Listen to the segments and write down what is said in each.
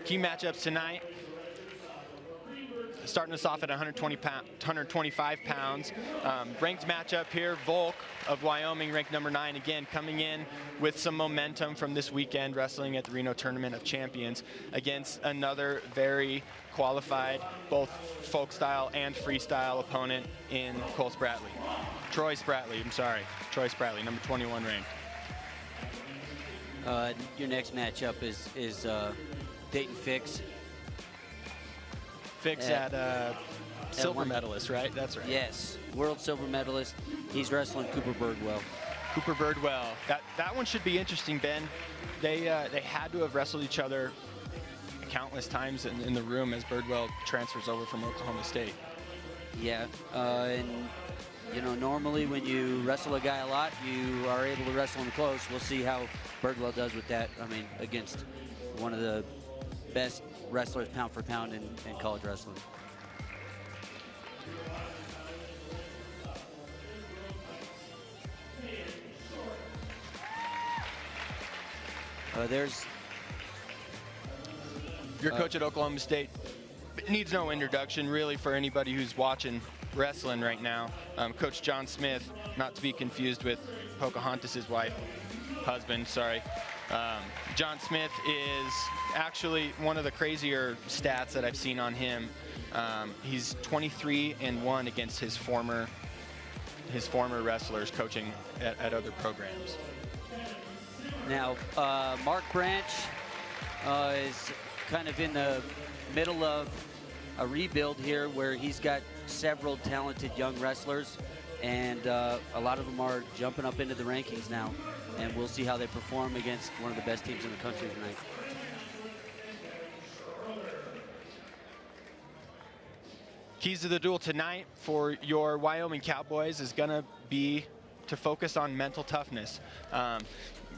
key matchups tonight. Starting us off at 125 pounds. Ranked matchup here, Volk of Wyoming, ranked number 9, again coming in with some momentum from this weekend wrestling at the Reno Tournament of Champions against another very qualified, both folk style and freestyle opponent in Troy Spratley, number 21 ranked. Your next matchup is Dayton Fix. Fix at silver medalist, right? That's right. Yes, world silver medalist. He's wrestling Cooper Birdwell. Cooper Birdwell. That one should be interesting, Ben. They had to have wrestled each other countless times in the room as Birdwell transfers over from Oklahoma State. Yeah, and you know, normally when you wrestle a guy a lot, you are able to wrestle him close. We'll see how Birdwell does with that. I mean, against one of the best wrestlers pound for pound in college wrestling. There's your coach at Oklahoma State. Needs no introduction really for anybody who's watching wrestling right now. Coach John Smith, not to be confused with Pocahontas' husband, sorry. John Smith is actually one of the crazier stats that I've seen on him. He's 23-1 against his former wrestlers coaching at other programs. Now, Mark Branch is kind of in the middle of a rebuild here where he's got several talented young wrestlers, and a lot of them are jumping up into the rankings now. And we'll see how they perform against one of the best teams in the country tonight. Keys to the duel tonight for your Wyoming Cowboys is going to be to focus on mental toughness.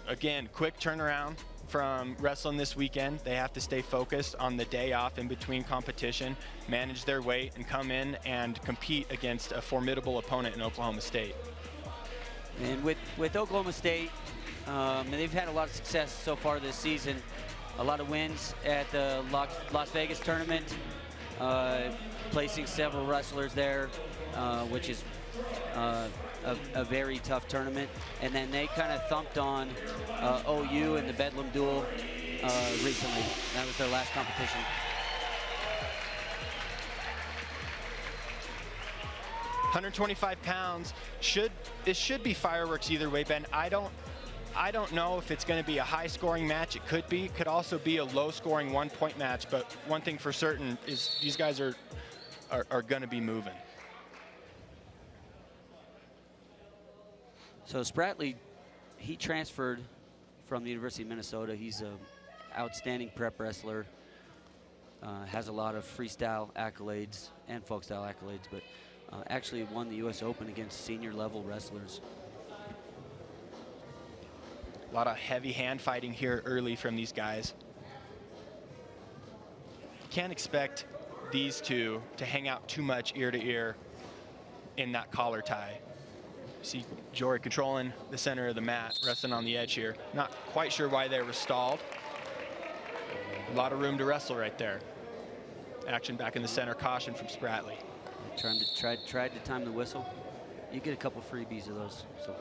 Again, quick turnaround from wrestling this weekend. They have to stay focused on the day off in between competition, manage their weight, and come in and compete against a formidable opponent in Oklahoma State. And with Oklahoma State, they've had a lot of success so far this season. A lot of wins at the Las Vegas tournament, placing several wrestlers there, which is a very tough tournament. And then they kind of thumped on OU in the Bedlam duel recently. That was their last competition. £125 should be fireworks either way, Ben. I don't know if it's going to be a high-scoring match. It could be. Could also be a low-scoring one-point match. But one thing for certain is these guys are going to be moving. So Spratley, he transferred from the University of Minnesota. He's an outstanding prep wrestler. Has a lot of freestyle accolades and folk style accolades, but actually won the U.S. Open against senior level wrestlers. A lot of heavy hand fighting here early from these guys. You can't expect these two to hang out too much ear to ear in that collar tie. See Jory controlling the center of the mat, resting on the edge here. Not quite sure why they were stalled. A lot of room to wrestle right there. Action back in the center, caution from Spratley. Tried to time the whistle. You get a couple freebies of those. So.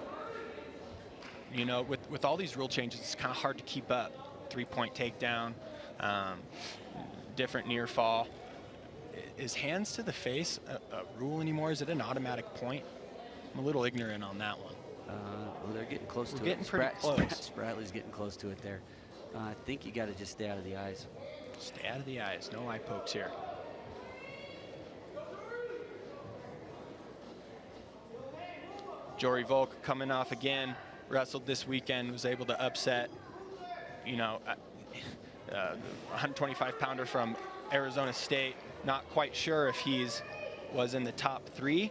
You know, with all these rule changes, it's kind of hard to keep up. 3-point takedown, different near fall. Is hands to the face a rule anymore? Is it an automatic point? I'm a little ignorant on that one. Well, they're getting close to it. Getting pretty close. Spratley's getting close to it there. I think you got to just stay out of the eyes. Stay out of the eyes. No eye pokes here. Jory Volk coming off again, wrestled this weekend, was able to upset, you know, 125-pounder from Arizona State. Not quite sure if was in the top 3,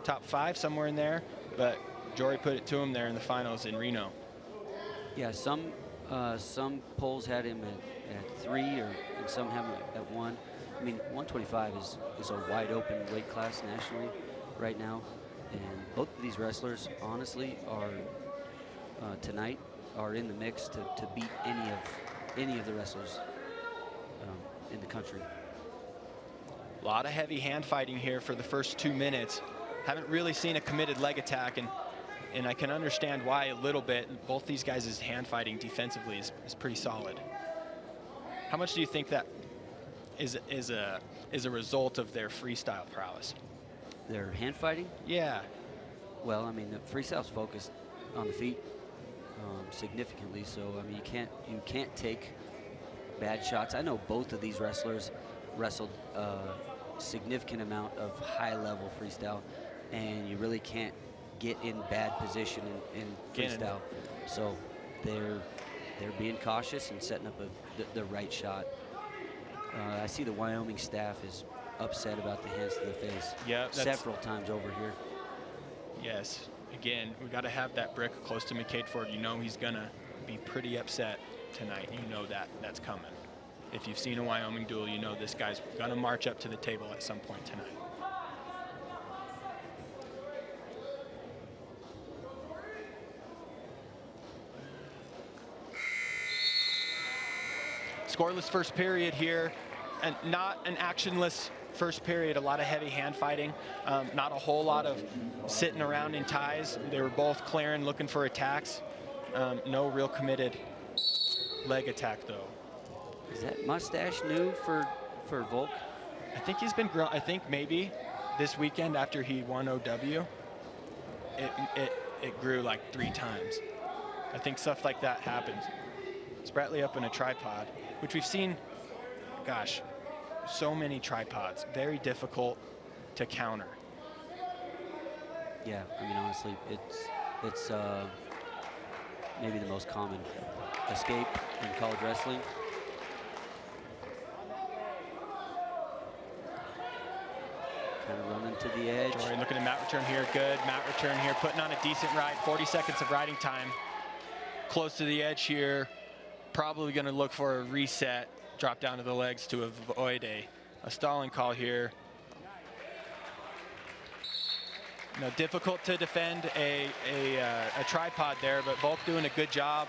top 5, somewhere in there, but Jory put it to him there in the finals in Reno. Yeah, some polls had him at 3, and some have him at 1. I mean, 125 is a wide open weight class nationally right now. And both of these wrestlers, honestly, are tonight are in the mix to beat any of the wrestlers in the country. A lot of heavy hand fighting here for the first 2 minutes. Haven't really seen a committed leg attack, and I can understand why a little bit. Both these guys' hand fighting defensively is pretty solid. How much do you think that is a result of their freestyle prowess? Their hand fighting? Yeah. Well, I mean, the freestyle's focused on the feet significantly, so I mean, you can't take bad shots. I know both of these wrestlers wrestled a significant amount of high-level freestyle, and you really can't get in bad position in freestyle. So they're being cautious and setting up the right shot. I see the Wyoming staff is upset about the hands to the face. Yeah, several times over here. Yes. Again, we got to have that brick close to McCadeford. You know he's gonna be pretty upset tonight. You know that's coming. If you've seen a Wyoming duel, you know this guy's gonna march up to the table at some point tonight. Scoreless first period here, and not an actionless first period. A lot of heavy hand fighting, not a whole lot of sitting around in ties. They were both clearing, looking for attacks. No real committed leg attack though. Is that mustache new for Volk? I think he's been I think maybe this weekend after he won OW, it grew like 3 times. I think stuff like that happens. Spratley up in a tripod, which we've seen, gosh, so many tripods. Very difficult to counter. Yeah, I mean, honestly, it's maybe the most common escape in college wrestling. Kind of running to the edge. Jory looking at mat return here. Good mat return here. Putting on a decent ride. 40 seconds of riding time. Close to the edge here. Probably going to look for a reset. Drop down to the legs to avoid a stalling call here. You know, difficult to defend a tripod there, but Volk doing a good job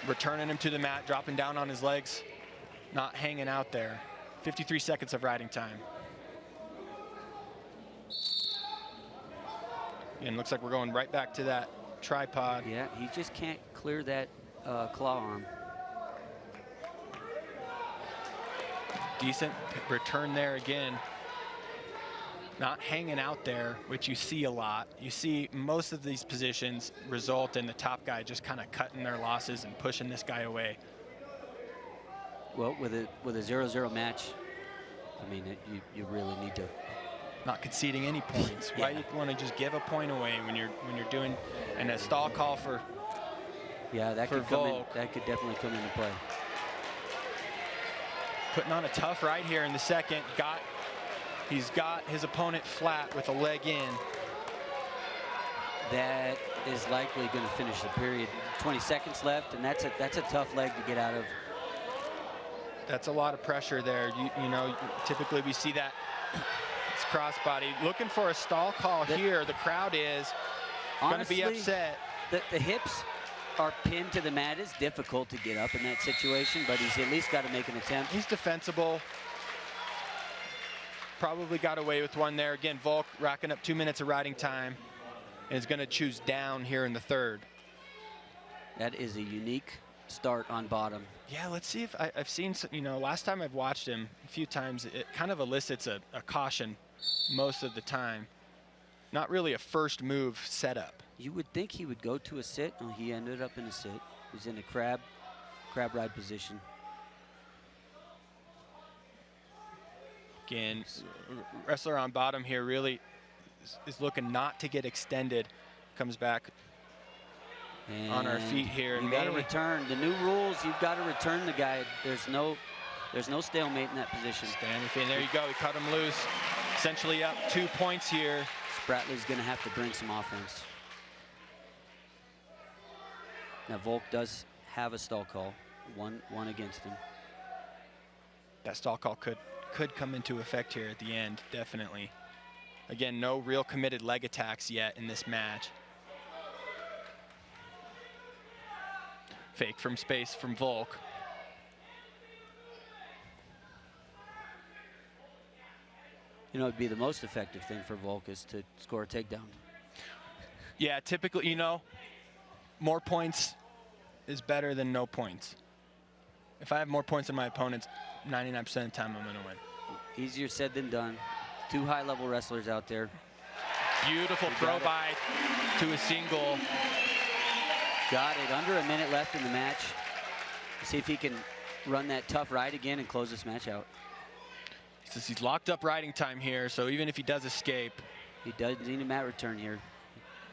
returning him to the mat, dropping down on his legs, not hanging out there. 53 seconds of riding time. And looks like we're going right back to that tripod. Yeah, he just can't clear that claw arm. Decent return there again. Not hanging out there, which you see a lot. You see most of these positions result in the top guy just kind of cutting their losses and pushing this guy away. Well, with a 0-0 match, I mean, you really need to. Not conceding any points. Yeah. Why you want to just give a point away when you're doing, and a stall call for. Yeah, that could come in. That could definitely come into play. Putting on a tough ride here in the second. He's got his opponent flat with a leg in. That is likely going to finish the period. 20 seconds left, and that's a tough leg to get out of. That's a lot of pressure there. You know, typically we see that. It's crossbody. Looking for a stall call here. The crowd is going to be upset. The hips are pinned to the mat. It's difficult to get up in that situation, but he's at least got to make an attempt. He's defensible. Probably got away with one there. Again, Volk racking up 2 minutes of riding time and is going to choose down here in the third. That is a unique start on bottom. Yeah, let's see if I've seen, you know, last time I've watched him a few times, it kind of elicits a caution most of the time. Not really a first move setup. You would think he would go to a sit. Oh, he ended up in a sit. He's in a crab ride position. Again, wrestler on bottom here really is looking not to get extended. Comes back and on our feet here. You got to return. The new rules, you've got to return the guy. There's no stalemate in that position. And there you go. He cut him loose. Essentially up 2 points here. Spratley's going to have to bring some offense. Now Volk does have a stall call, one against him. That stall call could come into effect here at the end, definitely. Again, no real committed leg attacks yet in this match. Fake from space from Volk. You know, it'd be the most effective thing for Volk is to score a takedown. Yeah, typically, you know, more points is better than no points. If I have more points than my opponents, 99% of the time I'm going to win. Easier said than done. 2 high-level wrestlers out there. Beautiful throw by to a single. Got it. Under a minute left in the match. See if he can run that tough ride again and close this match out. Since he's locked up riding time here, so even if he does escape. He does need a mat return here.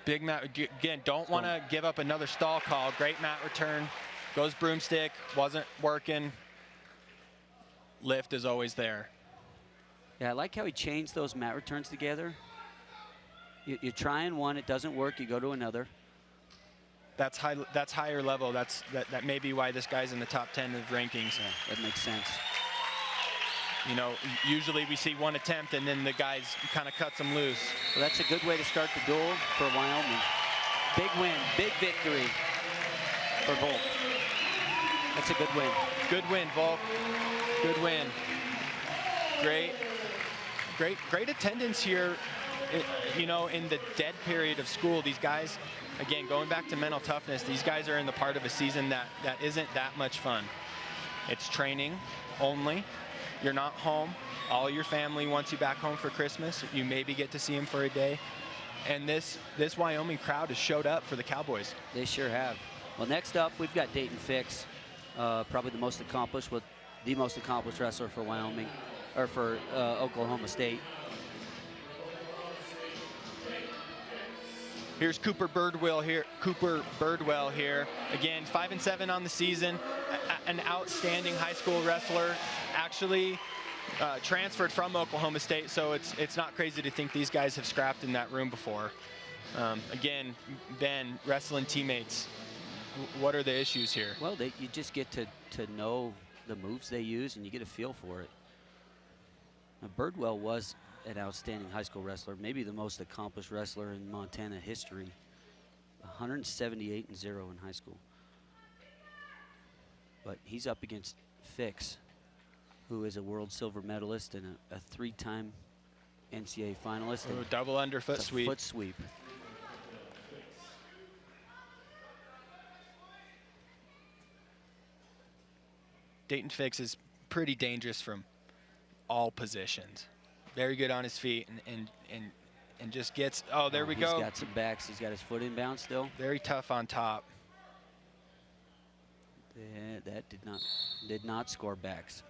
Big mat, again, don't want to give up another stall call. Great mat return. Goes broomstick, wasn't working. Lift is always there. Yeah, I like how he changed those mat returns together. You're trying one, it doesn't work, you go to another. That's high. That's higher level. That may be why this guy's in the top 10 of rankings. Yeah, that makes sense. You know, usually we see one attempt and then the guys kind of cuts them loose. Well, that's a good way to start the duel for Wyoming. Big win, big victory for Volk. That's a good win. Good win, Volk. Good win. Great attendance here. You know, in the dead period of school, these guys, again, going back to mental toughness, these guys are in the part of a season that isn't that much fun. It's training only. You're not home. All your family wants you back home for Christmas. You maybe get to see them for a day. And this Wyoming crowd has showed up for the Cowboys. They sure have. Well, next up, we've got Dayton Fix, probably the most accomplished wrestler for Wyoming, or for Oklahoma State. Here's Cooper Birdwell here. Again, 5-7 on the season. An outstanding high school wrestler. Actually transferred from Oklahoma State, so it's not crazy to think these guys have scrapped in that room before. Again, Ben, wrestling teammates. What are the issues here? Well, you just get to know the moves they use, and you get a feel for it. Now, Birdwell was an outstanding high school wrestler, maybe the most accomplished wrestler in Montana history. 178-0 in high school. But he's up against Fix, who is a world silver medalist and a 3-time NCAA finalist. Oh, double underfoot sweep. Foot sweep. Dayton Fix is pretty dangerous from all positions. Very good on his feet and just gets, oh, there we go. He's got some backs. He's got his foot inbound still. Very tough on top. Yeah, that did not score backs.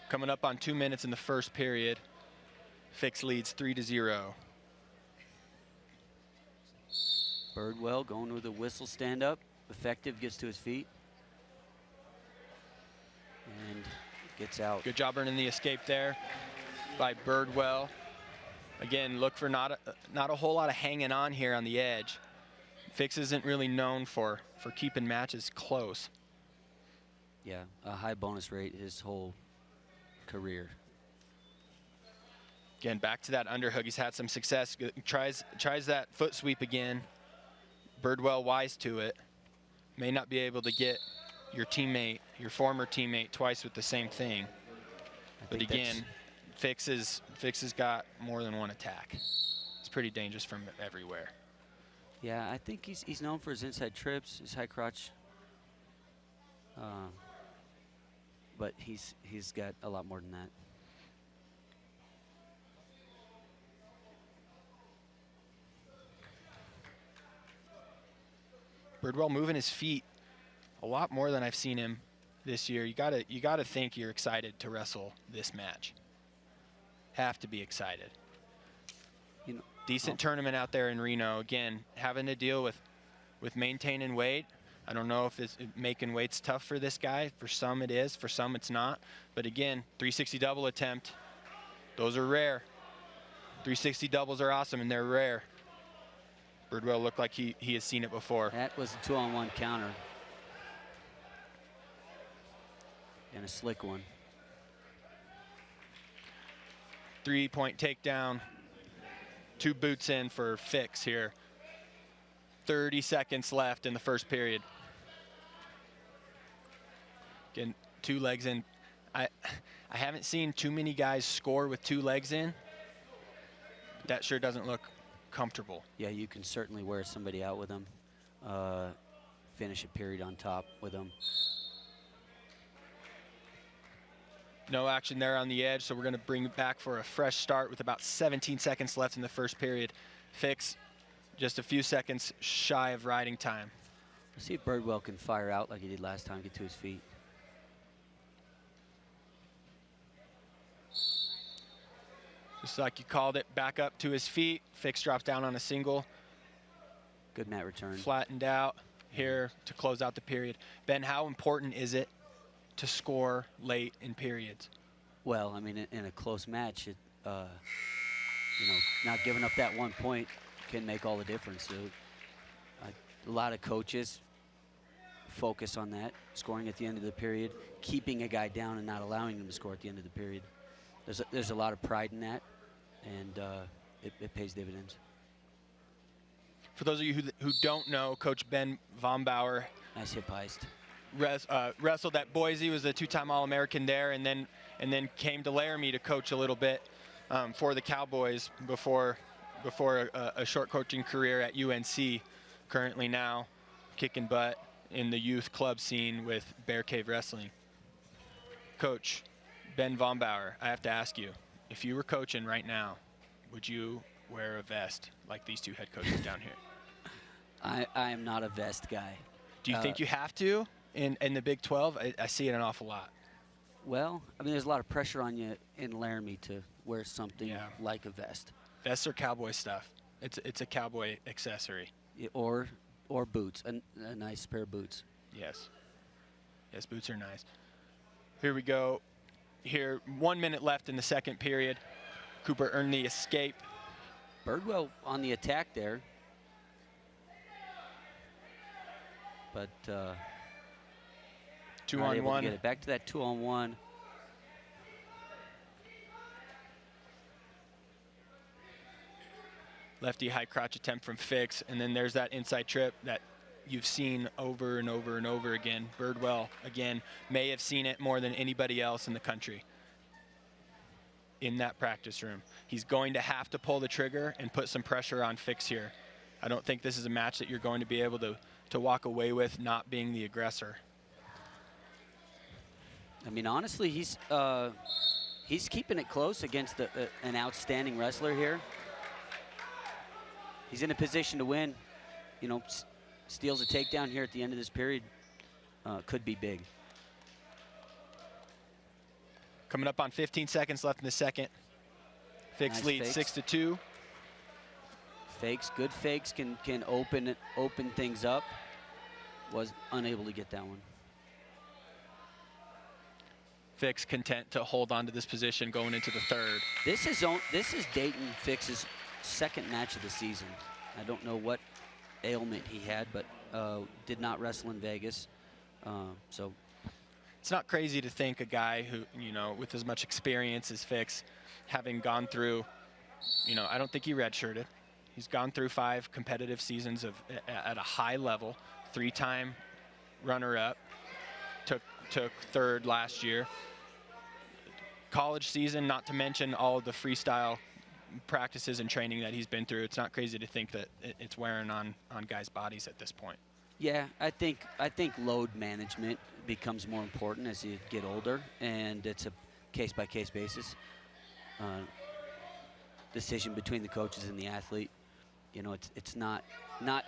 Coming up on 2 minutes in the first period. Fix leads 3-0. Birdwell going with a whistle stand up. Effective, gets to his feet. And gets out. Good job earning the escape there by Birdwell. Again, look for not a whole lot of hanging on here on the edge. Fix isn't really known for keeping matches close. Yeah, a high bonus rate his whole career. Again, back to that underhook. He's had some success. Tries that foot sweep again. Birdwell wise to it. May not be able to get your teammate, your former teammate, twice with the same thing. But again, Fix has got more than one attack. It's pretty dangerous from everywhere. Yeah, I think he's known for his inside trips, his high crotch. But he's got a lot more than that. Birdwell moving his feet a lot more than I've seen him this year. You gotta think you're excited to wrestle this match. Have to be excited. You know, decent tournament out there in Reno. Again, having to deal with maintaining weight. I don't know if making weight's tough for this guy. For some it is, for some it's not. But again, 360 double attempt. Those are rare. 360 doubles are awesome and they're rare. Birdwell looked like he has seen it before. That was a 2-on-1 counter. And a slick one. 3-point takedown. 2 boots in for Fix here. 30 seconds left in the first period. Getting 2 legs in. I haven't seen too many guys score with 2 legs in. That sure doesn't look comfortable. Yeah, you can certainly wear somebody out with them. Finish a period on top with them. No action there on the edge, so we're going to bring it back for a fresh start with about 17 seconds left in the first period. Fix just a few seconds shy of riding time. Let's see if Birdwell can fire out like he did last time, get to his feet. Just like you called it, back up to his feet. Fix drops down on a single. Good mat return. Flattened out here to close out the period. Ben, how important is it to score late in periods? Well, I mean, in a close match, you know, not giving up that 1 point can make all the difference. So, a lot of coaches focus on that, scoring at the end of the period, keeping a guy down and not allowing him to score at the end of the period. There's a lot of pride in that, and it pays dividends. For those of you who don't know, Coach Ben Vombauer, nice hip heist. Wrestled at Boise, was a 2-time All-American there, and then came to Laramie to coach a little bit for the Cowboys before a short coaching career at UNC. Currently now kicking butt in the youth club scene with Bear Cave Wrestling. Coach Ben Vombauer, I have to ask you, if you were coaching right now, would you wear a vest like these 2 head coaches down here? I am not a vest guy. Do you think you have to in the Big 12? I see it an awful lot. Well, I mean, there's a lot of pressure on you in Laramie to wear something like a vest. Vests are cowboy stuff. It's a cowboy accessory. Or boots, a nice pair of boots. Yes. Yes, boots are nice. Here we go. Here, 1 minute left in the second period. Cooper earned the escape. Birdwell on the attack there. But 2-on-1. Get it back to that 2-on-1. Lefty high crotch attempt from Fix, and then there's that inside trip that you've seen over and over and over again. Birdwell, again, may have seen it more than anybody else in the country in that practice room. He's going to have to pull the trigger and put some pressure on Fix here. I don't think this is a match that you're going to be able to walk away with not being the aggressor. I mean, honestly, he's keeping it close against an outstanding wrestler here. He's in a position to win. You know, steals a takedown here at the end of this period. Could be big. Coming up on 15 seconds left in the second. Fix Nice leads fakes. 6-2. Fakes, good fakes can open things up. Was unable to get that one. Fix content to hold on to this position going into the third. This is Dayton Fix's second match of the season. I don't know what ailment he had, but did not wrestle in Vegas. So it's not crazy to think a guy who, you know, with as much experience as Fix, having gone through, you know, I don't think he redshirted. He's gone through 5 competitive seasons at a high level, 3-time runner-up, took third last year. College season, not to mention all of the freestyle practices and training that he's been through. It's not crazy to think that it's wearing on guys' bodies at this point. yeah, I think load management becomes more important as you get older, and it's a case-by-case basis. Decision between the coaches and the athlete. You know, it's not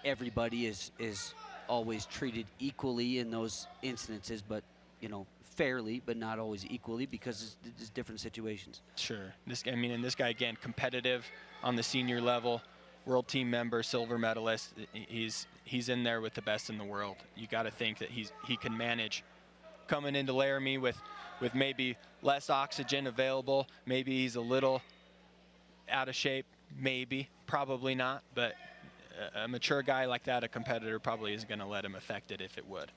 everybody is always treated equally in those instances, but you know, fairly, but not always equally, because it's different situations. Sure. And this guy, again, competitive on the senior level, world team member, silver medalist. He's in there with the best in the world. You got to think that he can manage coming into Laramie with maybe less oxygen available. Maybe he's a little out of shape, maybe, probably not, but a mature guy like that, a competitor, probably isn't going to let him affect it if it would.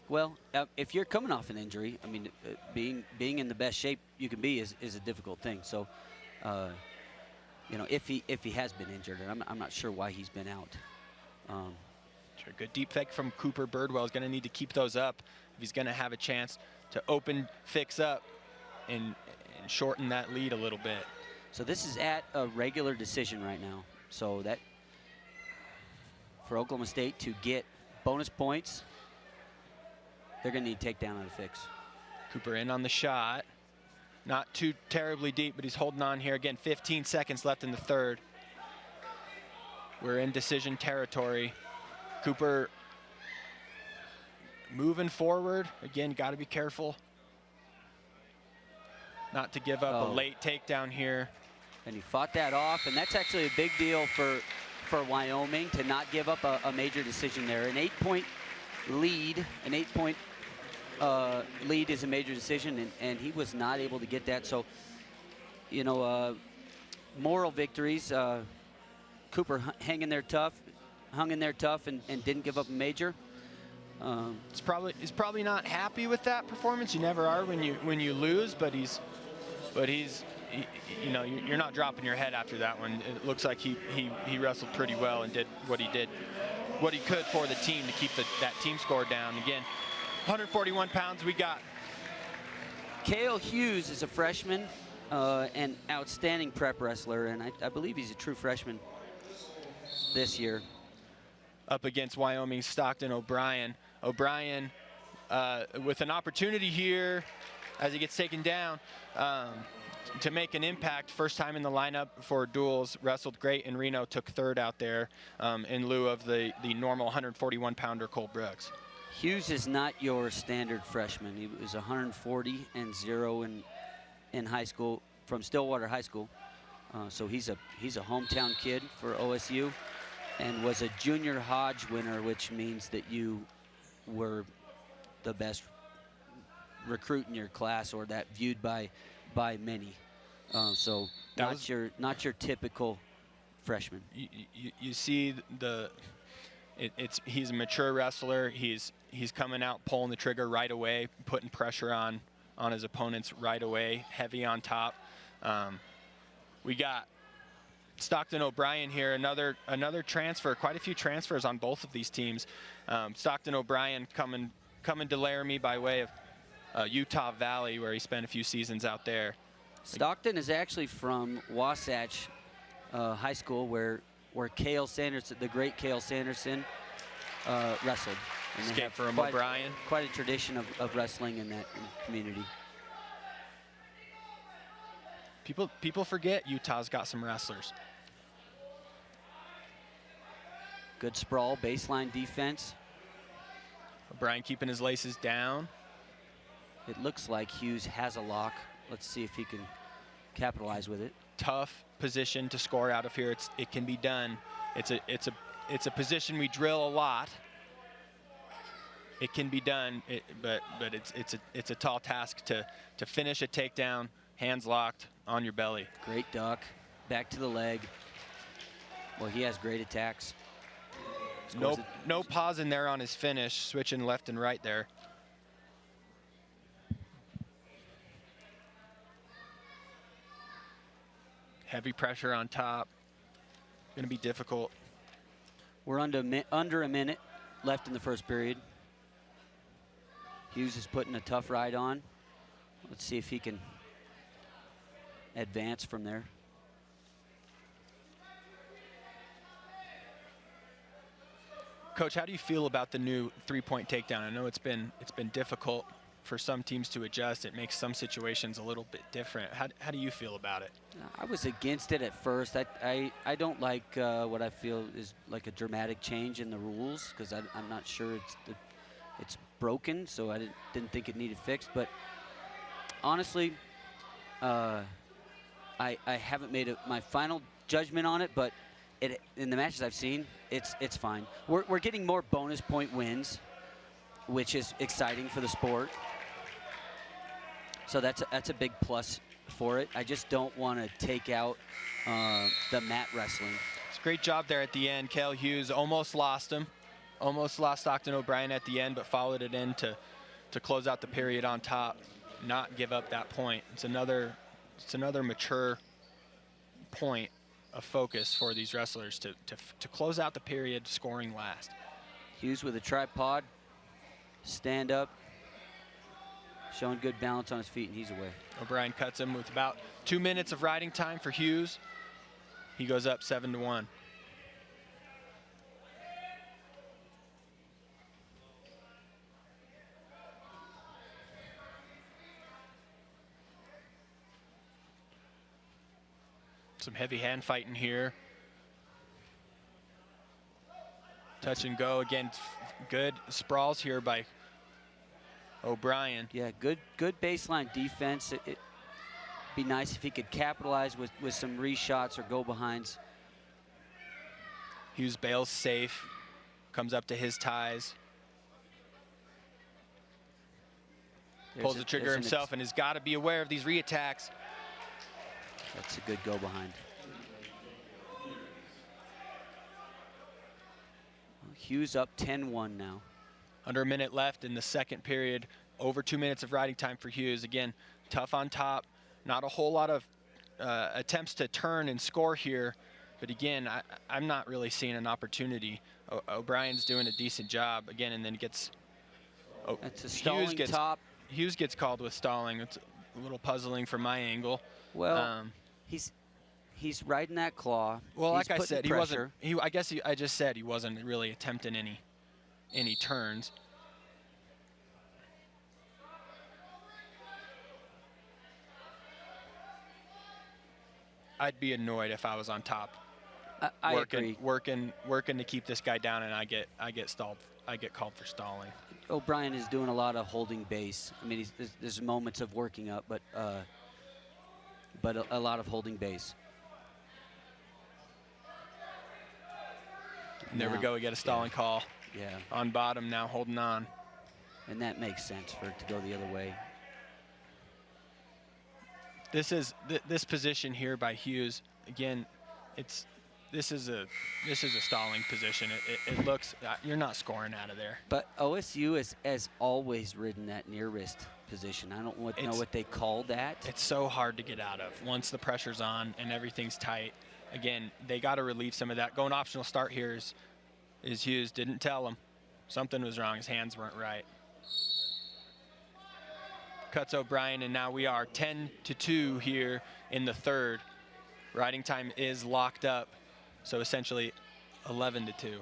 Well, if you're coming off an injury, I mean, being in the best shape you can be is a difficult thing. So, you know, if he has been injured, and I'm not sure why he's been out. A good deep fake from Cooper. Birdwell is going to need to keep those up if he's going to have a chance to fix up and shorten that lead a little bit. So this is at a regular decision right now. So that for Oklahoma State to get bonus points, they're going to need takedown on a fix. Cooper in on the shot. Not too terribly deep, but he's holding on here. Again, 15 seconds left in the third. We're in decision territory. Cooper moving forward. Again, got to be careful not to give up a late takedown here. And he fought that off, and that's actually a big deal for Wyoming to not give up a major decision there. An 8-point lead, lead is a major decision, and he was not able to get that. So, you know, moral victories. Cooper hung in there tough, and didn't give up a major. He's probably not happy with that performance. You never are when you lose, but he's you know, you're not dropping your head after that one. It looks like he wrestled pretty well and did what he could for the team to keep that team score down. Again, 141 pounds we got. Cale Hughes is a freshman and outstanding prep wrestler, and I believe he's a true freshman this year. Up against Wyoming's Stockton O'Brien. O'Brien with an opportunity here as he gets taken down to make an impact. First time in the lineup for duels. Wrestled great in Reno. Took third out there in lieu of the normal 141-pounder Cole Brooks. Hughes is not your standard freshman. He was 140 and 0 in high school from Stillwater High School. So he's a hometown kid for OSU, and was a junior Hodge winner, which means that you were the best recruit in your class, or that viewed by many. So not your typical freshman. You see he's a mature wrestler. He's coming out, pulling the trigger right away, putting pressure on his opponents right away, heavy on top. We got Stockton O'Brien here, another transfer. Quite a few transfers on both of these teams. Stockton O'Brien coming to Laramie by way of Utah Valley, where he spent a few seasons out there. Stockton is actually from Wasatch High School, where Cale Sanderson, the great Cale Sanderson, wrestled. And Escape from O'Brien. Quite a tradition of wrestling in that community. People forget Utah's got some wrestlers. Good sprawl, baseline defense. O'Brien keeping his laces down. It looks like Hughes has a lock. Let's see if he can capitalize with it. Tough position to score out of here. It can be done. It's a position we drill a lot. It can be done, but it's a tall task to finish a takedown, hands locked on your belly. Great duck, back to the leg. Well, he has great attacks. No pause in there on his finish, switching left and right there. Heavy pressure on top. Going to be difficult. We're under a minute left in the first period. Hughes is putting a tough ride on. Let's see if he can advance from there. Coach, how do you feel about the new three-point takedown? I know it's been difficult for some teams to adjust. It makes some situations a little bit different. How do you feel about it? I was against it at first. I don't like what I feel is like a dramatic change in the rules, because I'm not sure it's broken, so I didn't think it needed fixed. But honestly, I haven't made my final judgment on it, but in the matches I've seen, it's fine. We're getting more bonus point wins, which is exciting for the sport. So that's a big plus for it. I just don't want to take out the mat wrestling. It's a great job there at the end. Cale Hughes almost lost him. Almost lost Stockton O'Brien at the end, but followed it in to close out the period on top, not give up that point. It's another mature point of focus for these wrestlers to close out the period scoring last. Hughes with a tripod. Stand up. Showing good balance on his feet, and he's away. O'Brien cuts him with about 2 minutes of riding time for Hughes. He goes up 7-1. Some heavy hand fighting here. Touch and go again. Good sprawls here by O'Brien. Yeah, good baseline defense. It'd be nice if he could capitalize with some reshots or go behinds. Hughes bails safe, comes up to his ties. Pulls the trigger himself and has got to be aware of these reattacks. That's a good go behind. Hughes up 10-1 now. Under a minute left in the second period. Over 2 minutes of riding time for Hughes. Again, tough on top. Not a whole lot of attempts to turn and score here. But again, I'm not really seeing an opportunity. O'Brien's doing a decent job again, and then gets. That's a stalling top. Hughes gets called with stalling. It's a little puzzling from my angle. Well, he's riding that claw. Well, he's like I said, pressure. I just said he wasn't really attempting any turns. I'd be annoyed if I was on top. I agree. Working to keep this guy down, and I get stalled. I get called for stalling. O'Brien is doing a lot of holding base. I mean, there's moments of working up, but a lot of holding base. And there we go. We get a stalling call. Yeah. On bottom now, holding on. And that makes sense for it to go the other way. This position here by Hughes. Again, this is a stalling position. It looks you're not scoring out of there. But OSU has always ridden that near wrist position. I don't know what they call that. It's so hard to get out of once the pressure's on and everything's tight. Again, they got to relieve some of that. Going optional start here is Hughes. Didn't tell him. Something was wrong. His hands weren't right. Cuts O'Brien, and now we are 10-2 here in the third. Riding time is locked up, so essentially 11-2.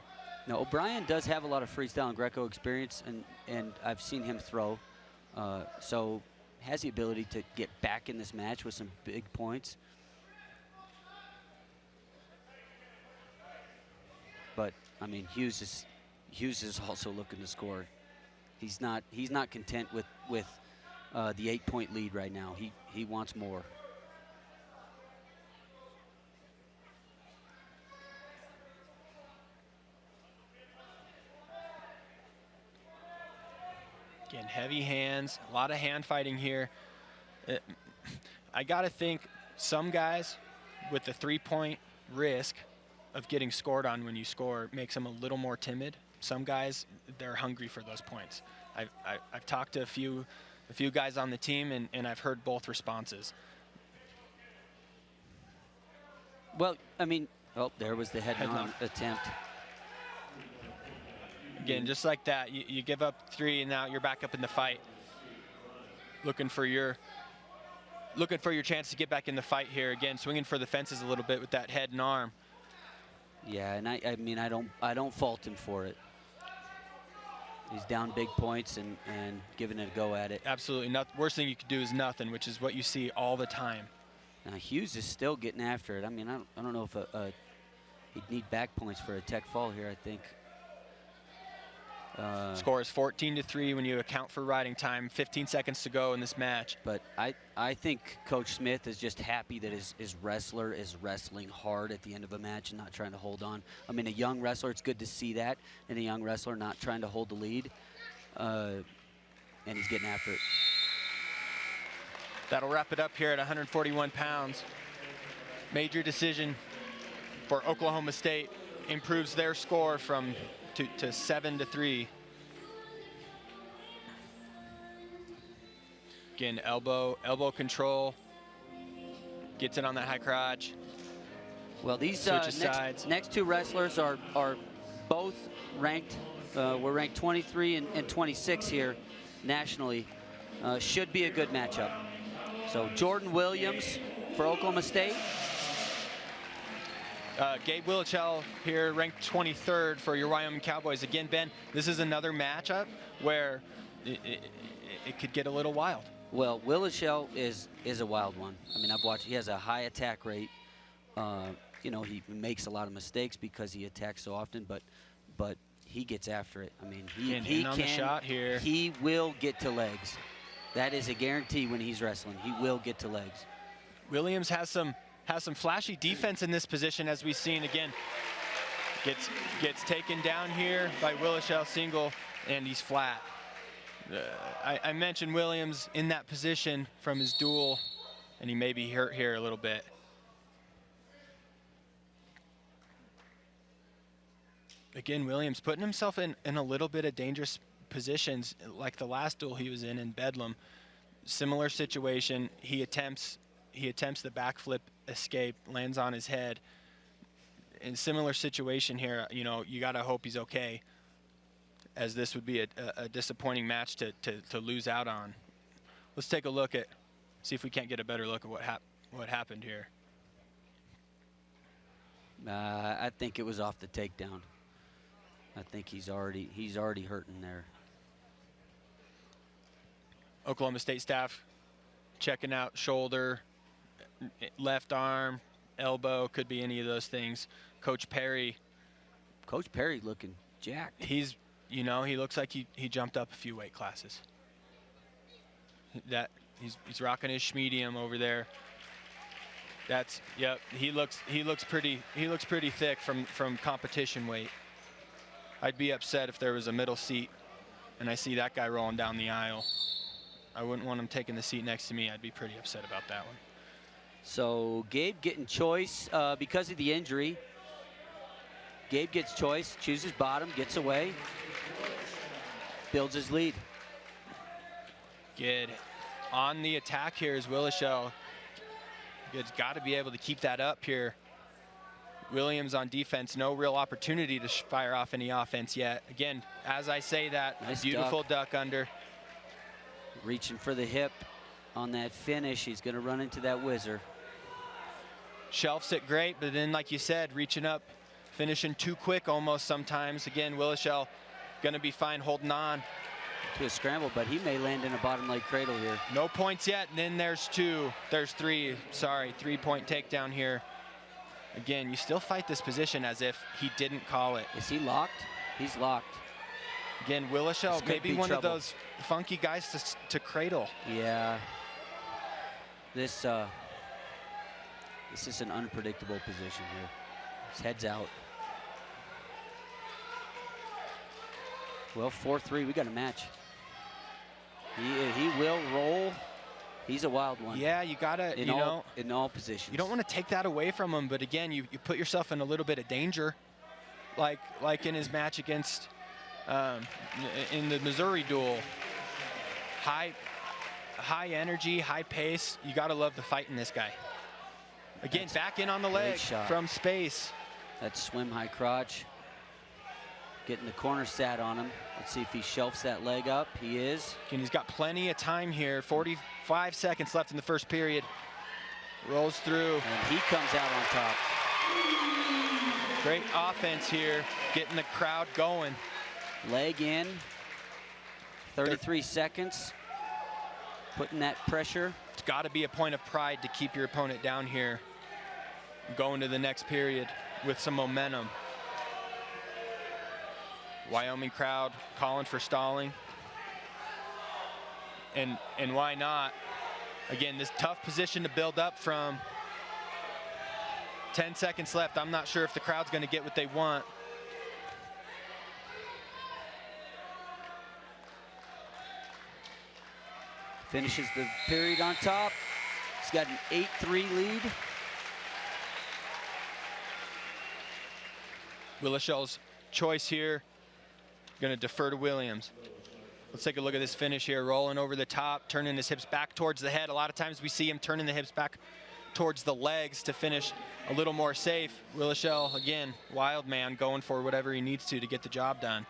Now, O'Brien does have a lot of freestyle and Greco experience, and I've seen him throw. So has the ability to get back in this match with some big points. But I mean, Hughes is also looking to score. He's not content with the 8-point lead right now. He wants more. Again, heavy hands, a lot of hand fighting here. I got to think some guys with the 3-point risk of getting scored on when you score makes them a little more timid. Some guys, they're hungry for those points. I've talked to a few guys on the team, and I've heard both responses. Well, I mean, oh, there was the head-on attempt. Again, just like that, you give up 3, and now you're back up in the fight. Looking for your chance to get back in the fight here. Again, swinging for the fences a little bit with that head and arm. Yeah, and I mean, I don't fault him for it. He's down big points and giving it a go at it. Absolutely. Worst thing you could do is nothing, which is what you see all the time. Now Hughes is still getting after it. I mean, I don't know if he'd need back points for a tech fall here, I think. Score is 14-3 when you account for riding time. 15 seconds to go in this match. But I think Coach Smith is just happy that his wrestler is wrestling hard at the end of a match and not trying to hold on. I mean, a young wrestler, it's good to see that, and a young wrestler not trying to hold the lead. And he's getting after it. That'll wrap it up here at 141 pounds. Major decision for Oklahoma State. Improves their score from to 7-3. Again, elbow control. Gets it on that high crotch. Well, these next 2 wrestlers are both ranked. We're ranked 23 and 26 here nationally. Should be a good matchup. So Jordan Williams for Oklahoma State. Gabe Willochell here, ranked 23rd for your Wyoming Cowboys. Again, Ben, this is another matchup where it could get a little wild. Well, Willochell is a wild one. I mean, I've watched. He has a high attack rate. You know, he makes a lot of mistakes because he attacks so often, but he gets after it. I mean, he on can. The shot here. He will get to legs. That is a guarantee when he's wrestling. He will get to legs. Williams has some flashy defense in this position, as we've seen. Again, gets taken down here by Willochell single, and he's flat. I mentioned Williams in that position from his duel, and he may be hurt here a little bit. Again, Williams putting himself in a little bit of dangerous positions, like the last duel he was in Bedlam. Similar situation. He attempts the backflip escape, lands on his head. In similar situation here, you know, you got to hope he's okay, as this would be a disappointing match to lose out on. Let's take a look at, see if we can't get a better look at what happened here. I think it was off the takedown. I think he's already hurting there. Oklahoma State staff checking out shoulder, left arm, elbow, could be any of those things. Coach Perry looking jacked. He's, you know, he looks like he jumped up a few weight classes. He's rocking his schmedium over there. That's, yep, he looks pretty thick from competition weight. I'd be upset if there was a middle seat and I see that guy rolling down the aisle. I wouldn't want him taking the seat next to me. I'd be pretty upset about that one. So Gabe getting choice because of the injury. Gabe gets choice, chooses bottom, gets away, builds his lead. Good. On the attack here is Willochell. It's got to be able to keep that up here. Williams on defense, no real opportunity to fire off any offense yet. Again, as I say that, nice beautiful duck under. Reaching for the hip on that finish. He's going to run into that whizzer. Shelfs it great, but then, like you said, reaching up, finishing too quick almost sometimes. Again, Willochell going to be fine holding on to a scramble, but he may land in a bottom leg cradle here. No points yet, and then there's three. Sorry, 3-point takedown here. Again, you still fight this position as if he didn't call it. Is he locked? He's locked. Again, Willochell, maybe one of those funky guys to cradle. Yeah. This is an unpredictable position here. His head's out. Well, 4-3, we got a match. He will roll. He's a wild one. Yeah, you gotta, in all positions. You don't want to take that away from him, but again, you put yourself in a little bit of danger, like in his match against, in the Missouri duel. High energy, high pace. You gotta love the fight in this guy. Again, back in on the leg from space. That swim high crotch. Getting the corner sat on him. Let's see if he shelves that leg up. He is. And he's got plenty of time here. 45 seconds left in the first period. Rolls through. And he comes out on top. Great offense here, getting the crowd going. Leg in. 33 seconds. Putting that pressure. It's got to be a point of pride to keep your opponent down here. Going to the next period with some momentum. Wyoming crowd calling for stalling. And why not? Again, this tough position to build up from. 10 seconds left. I'm not sure if the crowd's going to get what they want. Finishes the period on top. He's got an 8-3 lead. Willochell's choice here. Going to defer to Williams. Let's take a look at this finish here. Rolling over the top, turning his hips back towards the head. A lot of times we see him turning the hips back towards the legs to finish a little more safe. Willochell, again, wild man, going for whatever he needs to get the job done.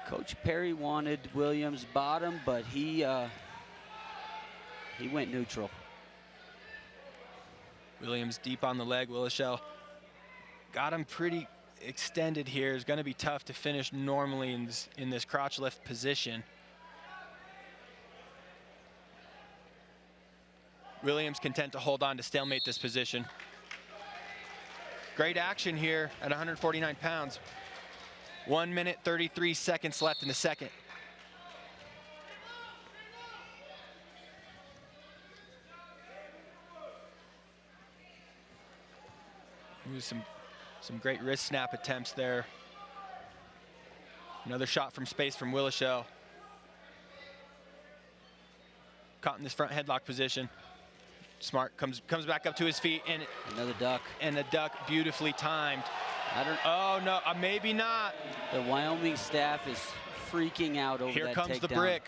Coach Perry wanted Williams bottom, but he went neutral. Williams deep on the leg. Willochell got him pretty extended here. It's going to be tough to finish normally in this crotch lift position. Williams content to hold on to stalemate this position. Great action here at 149 pounds. 1 minute, 33 seconds left in the second. Ooh, some great wrist snap attempts there. Another shot from space from Willochell. Caught in this front headlock position. Smart comes back up to his feet, and another duck. And the duck beautifully timed. Oh no, maybe not. The Wyoming staff is freaking out over that takedown. Here comes the brick.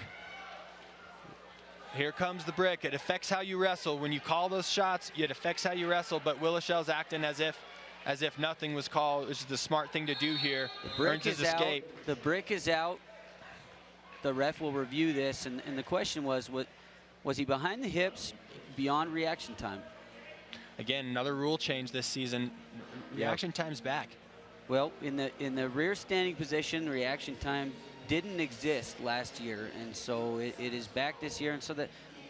Here comes the brick. It affects how you wrestle. When you call those shots, it affects how you wrestle, but Willochell's acting as if nothing was called, which is the smart thing to do here. The brick is out. Escape. The brick is out. The ref will review this, and the question was he behind the hips beyond reaction time? Again, another rule change this season. Reaction time's back. Well, in the rear standing position, reaction time didn't exist last year, and so it is back this year. And so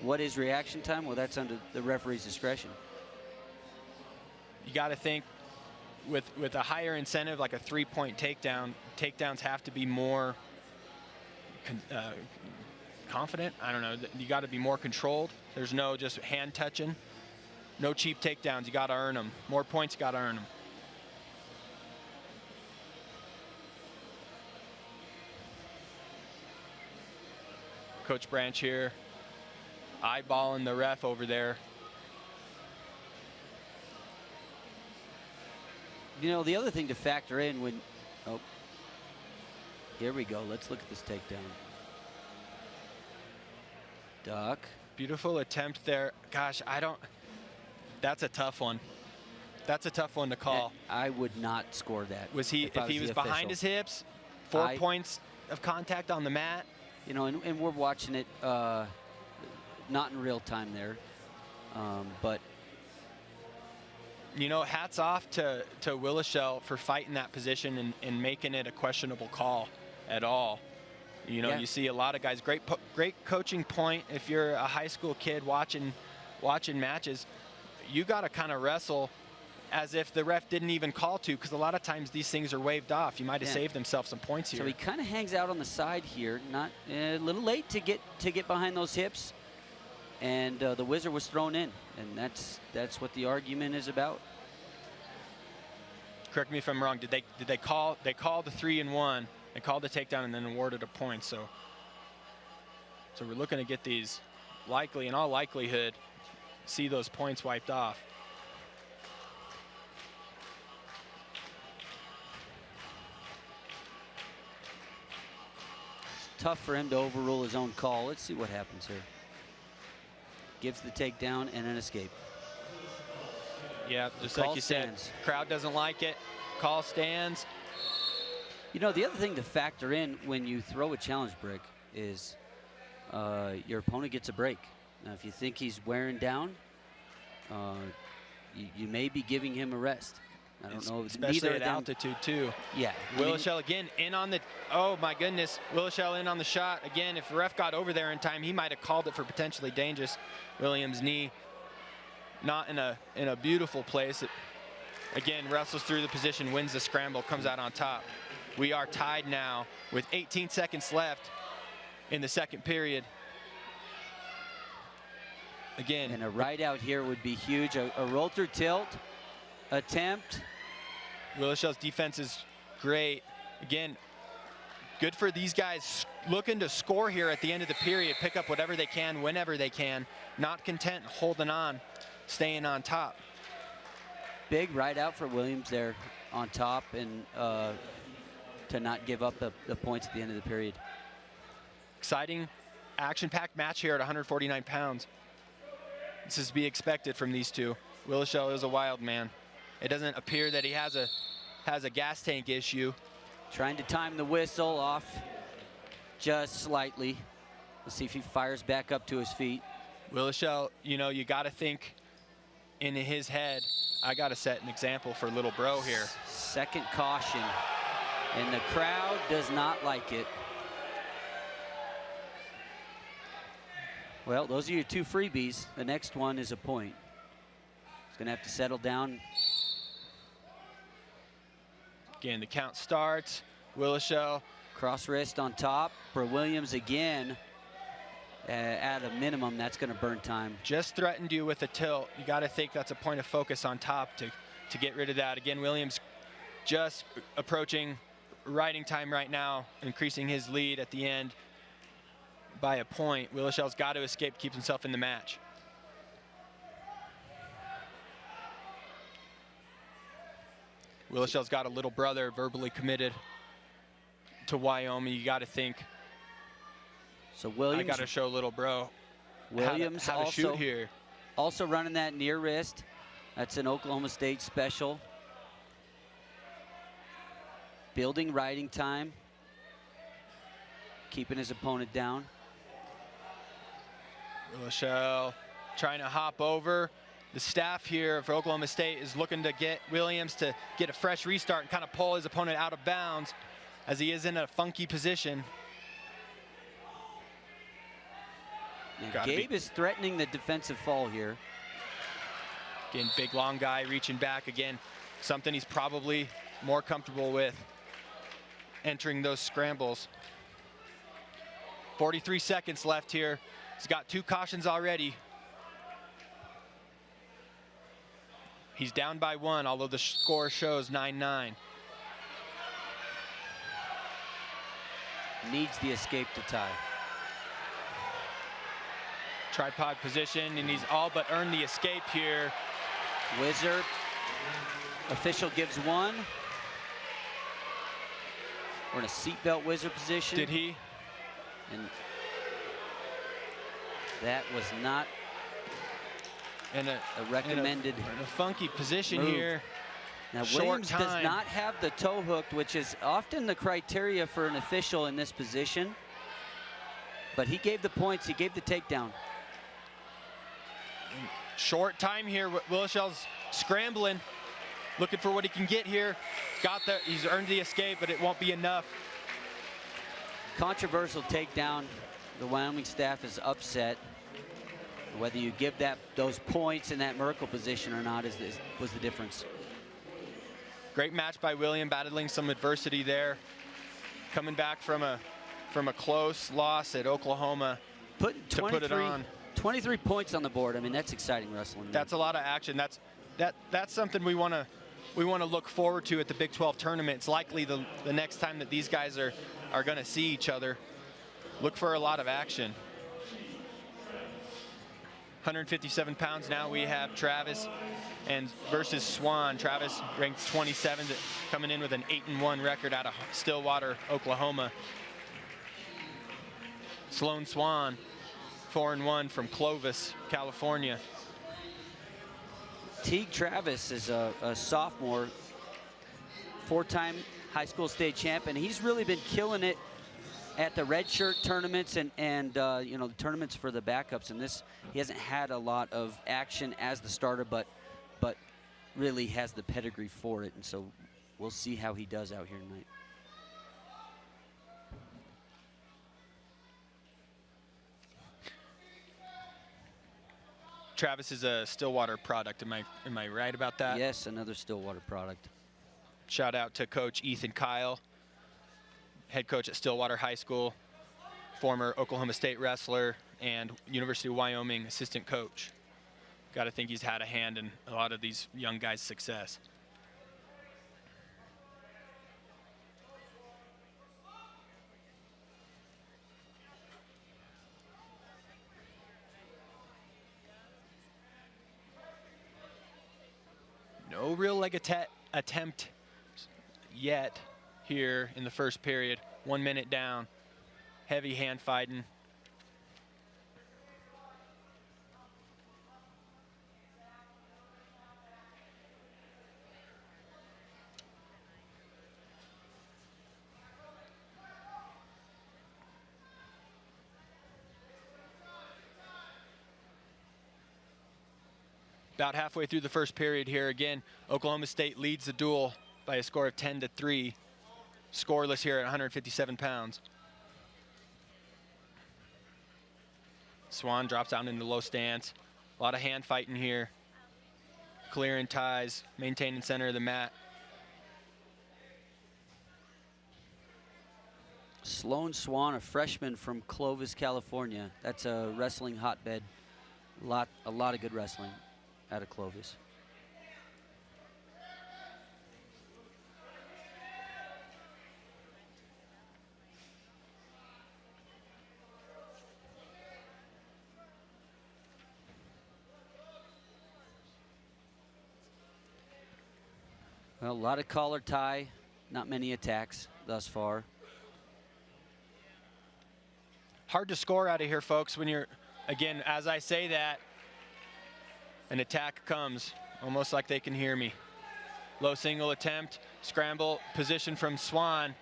what is reaction time? Well, that's under the referee's discretion. You got to think with a higher incentive, like a 3-point takedown, takedowns have to be more confident. I don't know. You got to be more controlled. There's no just hand touching. No cheap takedowns. You got to earn them. More points, you got to earn them. Coach Branch here, eyeballing the ref over there. You know, the other thing to factor in when, oh, here we go. Let's look at this takedown. Duck. Beautiful attempt there. Gosh, that's a tough one. That's a tough one to call. I would not score that. If he was behind his hips, 4 points of contact on the mat. You know, and we're watching it not in real time there, but. You know, hats off to Willochell for fighting that position and making it a questionable call at all. You know, you see a lot of guys, great coaching point. If you're a high school kid watching matches, you got to kind of wrestle as if the ref didn't even call to, because a lot of times these things are waved off. You might have saved himself some points here. So he kind of hangs out on the side here, not a little late to get behind those hips, and the whizzer was thrown in, and that's what the argument is about. Correct me if I'm wrong. Did they call the 3-and-1? They called the takedown and then awarded a point. So we're looking to get these, likely, in all likelihood, see those points wiped off. It's tough for him to overrule his own call. Let's see what happens here. Gives the takedown and an escape. Yeah, just like you said, crowd doesn't like it. Call stands. You know, the other thing to factor in when you throw a challenge brick is your opponent gets a break. Now, if you think he's wearing down, you may be giving him a rest. I don't know. Especially at altitude, too. Yeah. Willochell again in on the, oh my goodness, Willochell in on the shot. Again, if the ref got over there in time, he might have called it for potentially dangerous. Williams' knee not in a beautiful place. It, again, wrestles through the position, wins the scramble, comes out on top. We are tied now with 18 seconds left in the second period. Again. And a right out here would be huge. A roll through tilt attempt. Willochell's defense is great. Again, good for these guys looking to score here at the end of the period, pick up whatever they can, whenever they can. Not content, holding on, staying on top. Big right out for Williams there on top, and to not give up the points at the end of the period. Exciting, action-packed match here at 149 pounds. This is to be expected from these two. Willochell is a wild man. It doesn't appear that he has a gas tank issue. Trying to time the whistle off just slightly. Let's see if he fires back up to his feet. Willochell, you know, you got to think in his head, I got to set an example for little bro here. Second caution, and the crowd does not like it. Well, those are your two freebies. The next one is a point. He's going to have to settle down. Again, the count starts. Willochell. Cross wrist on top for Williams again. At a minimum, that's going to burn time. Just threatened you with a tilt. You got to think that's a point of focus on top to get rid of that. Again, Williams just approaching riding time right now, increasing his lead at the end by a point. Willochell's got to escape to keep himself in the match. Willochell's got a little brother verbally committed to Wyoming. You got to think, so Williams, I got to show little bro Williams how to shoot here. Also running that near wrist. That's an Oklahoma State special. Building riding time. Keeping his opponent down. Willochell trying to hop over. The staff here for Oklahoma State is looking to get Williams to get a fresh restart and kind of pull his opponent out of bounds as he is in a funky position. Gabe is threatening the defensive fall here. Again, big long guy reaching back again. Something he's probably more comfortable with entering those scrambles. 43 seconds left here. He's got 2 cautions already. He's down by 1, although the score shows 9-9. Needs the escape to tie. Tripod position, and he's all but earned the escape here. Wizard. Official gives 1. We're in a seatbelt wizard position. Did he? And that was not a recommended. In a funky position move here. Now Williams does not have the toe hooked, which is often the criteria for an official in this position. But he gave the points, he gave the takedown. Short time here. Willochell's scrambling, looking for what he can get here. He's earned the escape, but it won't be enough. Controversial takedown. The Wyoming staff is upset. Whether you give those points in that Merkle position or not was the difference. Great match by William, battling some adversity there. Coming back from a close loss at Oklahoma Putting to put it on. 23 points on the board. I mean, that's exciting wrestling. That's a lot of action. That's something we want to look forward to at the Big 12 tournament. It's likely the next time that these guys are going to see each other. Look for a lot of action. 157 pounds now we have Travis and versus Swan. Travis ranked 27th, coming in with an 8-1 record out of Stillwater, Oklahoma. Sloan Swan, 4-1 from Clovis, California. Teague Travis is a sophomore, 4-time high school state champ, and he's really been killing it at the red shirt tournaments and you know, the tournaments for the backups. And this, he hasn't had a lot of action as the starter, but really has the pedigree for it. And so we'll see how he does out here tonight. Travis is a Stillwater product. Am I right about that? Yes, another Stillwater product. Shout out to Coach Ethan Kyle, head coach at Stillwater High School, former Oklahoma State wrestler, and University of Wyoming assistant coach. Got to think he's had a hand in a lot of these young guys' success. No real leg attempt yet here in the first period. 1 minute down. Heavy hand fighting. About halfway through the first period here. Again, Oklahoma State leads the duel by a score of 10-3. Scoreless here at 157 pounds. Swan drops down into low stance. A lot of hand fighting here. Clearing ties, maintaining center of the mat. Sloan Swan, a freshman from Clovis, California. That's a wrestling hotbed. A lot of good wrestling out of Clovis. Well, a lot of collar tie, not many attacks thus far. Hard to score out of here, folks, when you're, again, as I say that, an attack comes, almost like they can hear me. Low single attempt, scramble position from Swan.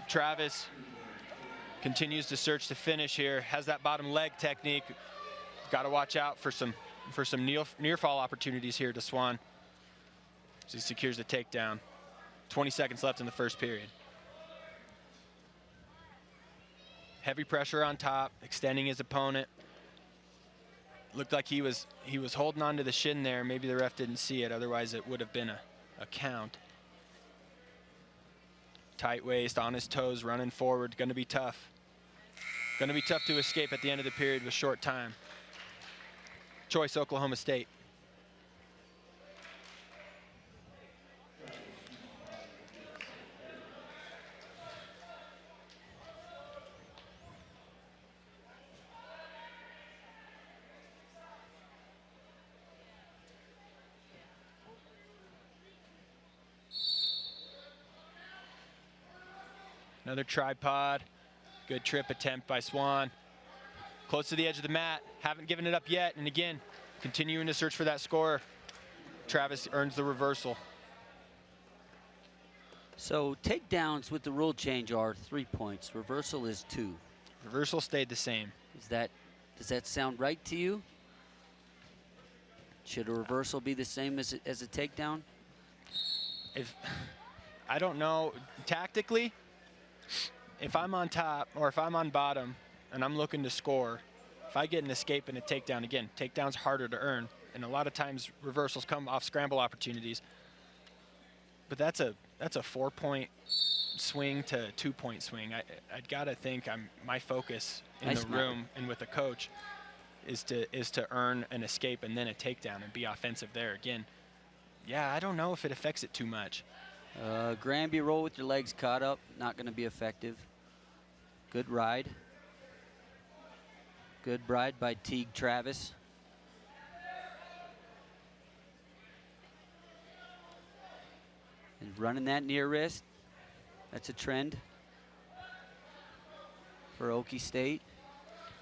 Travis continues to search to finish here, has that bottom leg technique. Got to watch out for some near fall opportunities here to Swan. As he secures the takedown. 20 seconds left in the first period. Heavy pressure on top, extending his opponent. Looked like he was holding on to the shin there. Maybe the ref didn't see it, otherwise it would have been a count. Tight waist, on his toes, running forward. Going to be tough. Going to be tough to escape at the end of the period with short time. Choice, Oklahoma State. Another tripod. Good trip attempt by Swan. Close to the edge of the mat. Haven't given it up yet. And again, continuing to search for that score. Travis earns the reversal. So takedowns with the rule change are 3 points. Reversal is 2. Reversal stayed the same. Does that sound right to you? Should a reversal be the same as a takedown? I don't know. Tactically, if I'm on top or if I'm on bottom and I'm looking to score, if I get an escape and a takedown, again, takedown's harder to earn. And a lot of times reversals come off scramble opportunities. But that's a 4-point swing to a 2-point swing. I'd got to think my focus in the room and with the coach is to earn an escape and then a takedown and be offensive there. Again, yeah, I don't know if it affects it too much. Granby roll with your legs caught up, not going to be effective. Good ride. Good ride by Teague Travis. And running that near wrist, that's a trend for Okie State.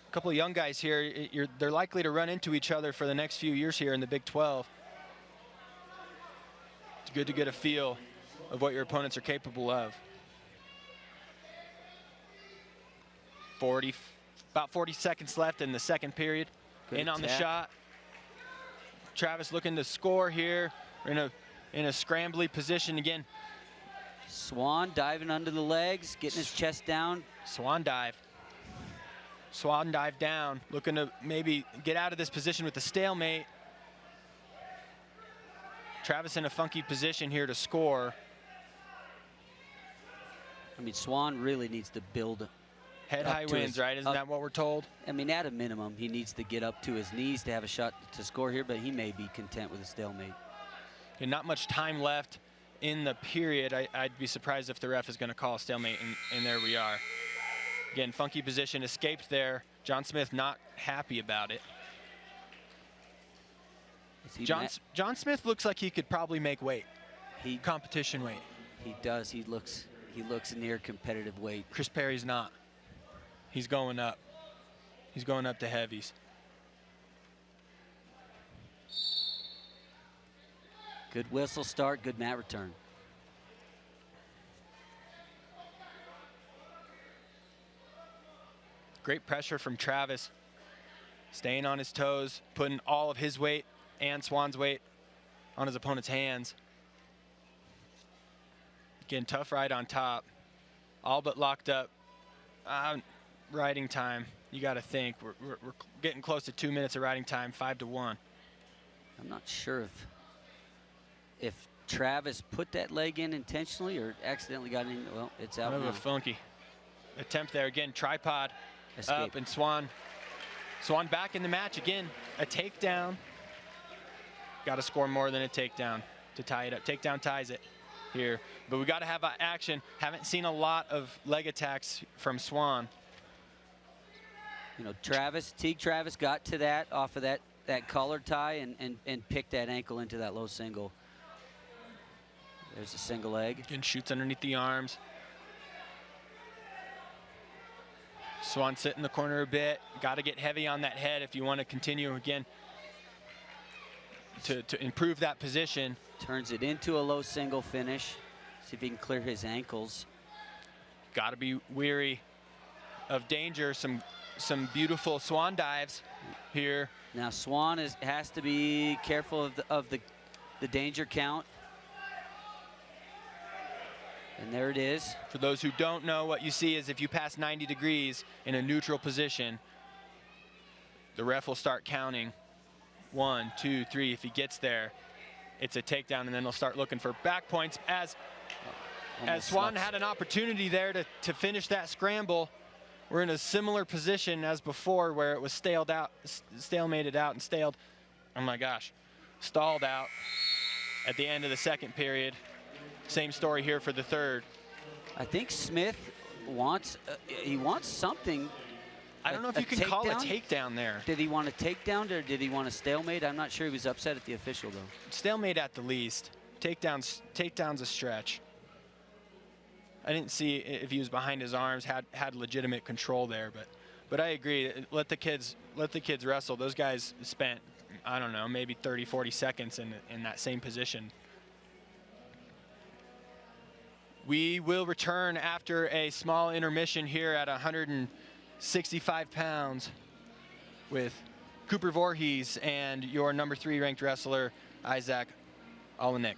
A couple of young guys here, they're likely to run into each other for the next few years here in the Big 12. It's good to get a feel of what your opponents are capable of. About 40 seconds left in the second period. Good in on attack. the shot. Travis looking to score here. We're in a scrambly position again. Swan diving under the legs, getting his chest down. Swan dive. Swan dive down, looking to maybe get out of this position with the stalemate. Travis in a funky position here to score. I mean, Swan really needs to build Head high wins, right? Isn't that what we're told? I mean, at a minimum, he needs to get up to his knees to have a shot to score here, but he may be content with a stalemate. And not much time left in the period. I'd be surprised if the ref is going to call a stalemate, and there we are. Again, funky position, escaped there. John Smith not happy about it. John Smith looks like he could probably make weight. Competition weight. He does. He looks near competitive weight. Chris Perry's not. He's going up. He's going up to heavies. Good whistle start, good mat return. Great pressure from Travis. Staying on his toes, putting all of his weight and Swan's weight on his opponent's hands. Again, tough ride on top. All but locked up. Riding time, you got to think. We're getting close to 2 minutes of riding time, 5-1. I'm not sure if Travis put that leg in intentionally or accidentally got in. Well, it's out now. A funky attempt there. Again, tripod Escape. Up, and Swan back in the match again. A takedown. Got to score more than a takedown to tie it up. Takedown ties it here. But we got to have action. Haven't seen a lot of leg attacks from Swan. You know, Teague Travis got to that off of that collar tie and picked that ankle into that low single. There's a single leg. Again, shoots underneath the arms. Swan sit in the corner a bit. Got to get heavy on that head if you want to continue again to improve that position. Turns it into a low single finish. See if he can clear his ankles. Got to be weary of danger. Some beautiful Swan dives here. Now Swan has to be careful of the danger count. And there it is. For those who don't know, what you see is if you pass 90 degrees in a neutral position, the ref will start counting. 1, 2, 3. If he gets there, it's a takedown, and then they'll start looking for back points. As Swan had an opportunity there to finish that scramble. We're in a similar position as before, where it was stalemated out and staled. Oh my gosh, stalled out at the end of the second period. Same story here for the third. I think Smith wants something. I don't know if you can call a takedown there. Did he want a takedown or did he want a stalemate? I'm not sure. He was upset at the official though. Stalemate at the least. Takedown's a stretch. I didn't see if he was behind his arms, had legitimate control there, but I agree. Let the kids wrestle. Those guys spent, I don't know, maybe 30, 40 seconds in that same position. We will return after a small intermission here at 165 pounds with Cooper Vorhees and your number 3 ranked wrestler, Isaac Olejnik.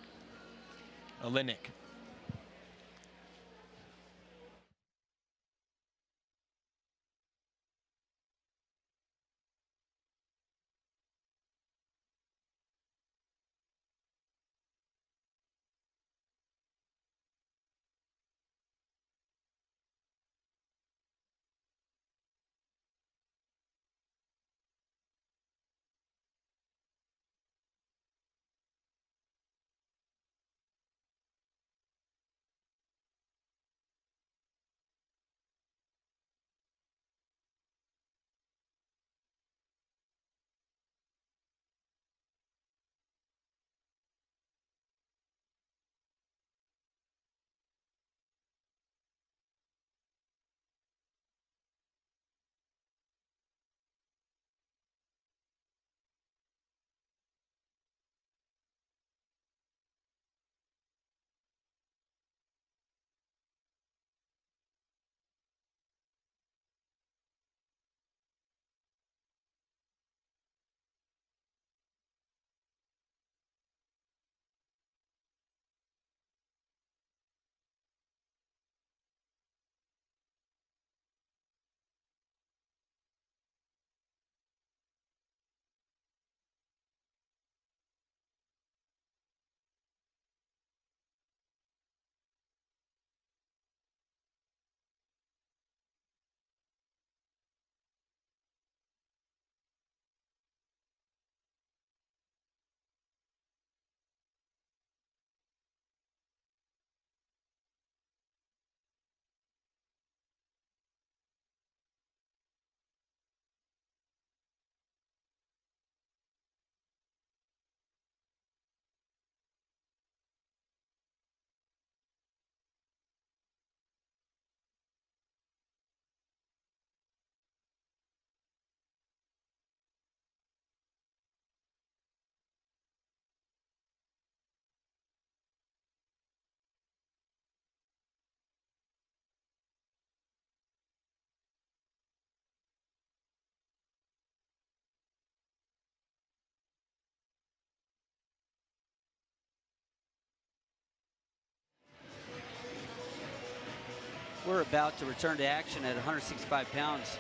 We're about to return to action at 165 pounds.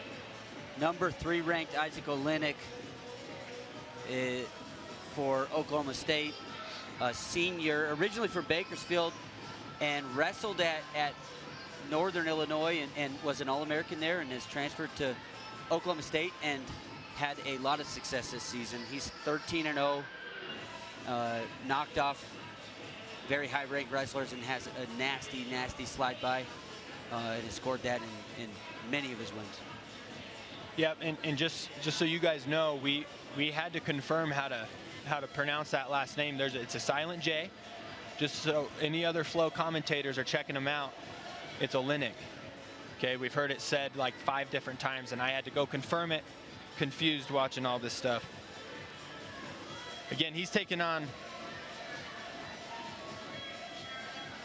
Number 3 ranked Isaac Olejnik for Oklahoma State, a senior, originally from Bakersfield, and wrestled at Northern Illinois and was an All-American there, and has transferred to Oklahoma State and had a lot of success this season. He's 13-0, knocked off very high-ranked wrestlers and has a nasty, nasty slide by, and has scored that in many of his wins. Yep, and just so you guys know, we had to confirm how to pronounce that last name. It's a silent J. Just so any other Flow commentators are checking him out, it's Olejnik. Okay, we've heard it said like 5 different times, and I had to go confirm it. Confused watching all this stuff. Again, he's taking on.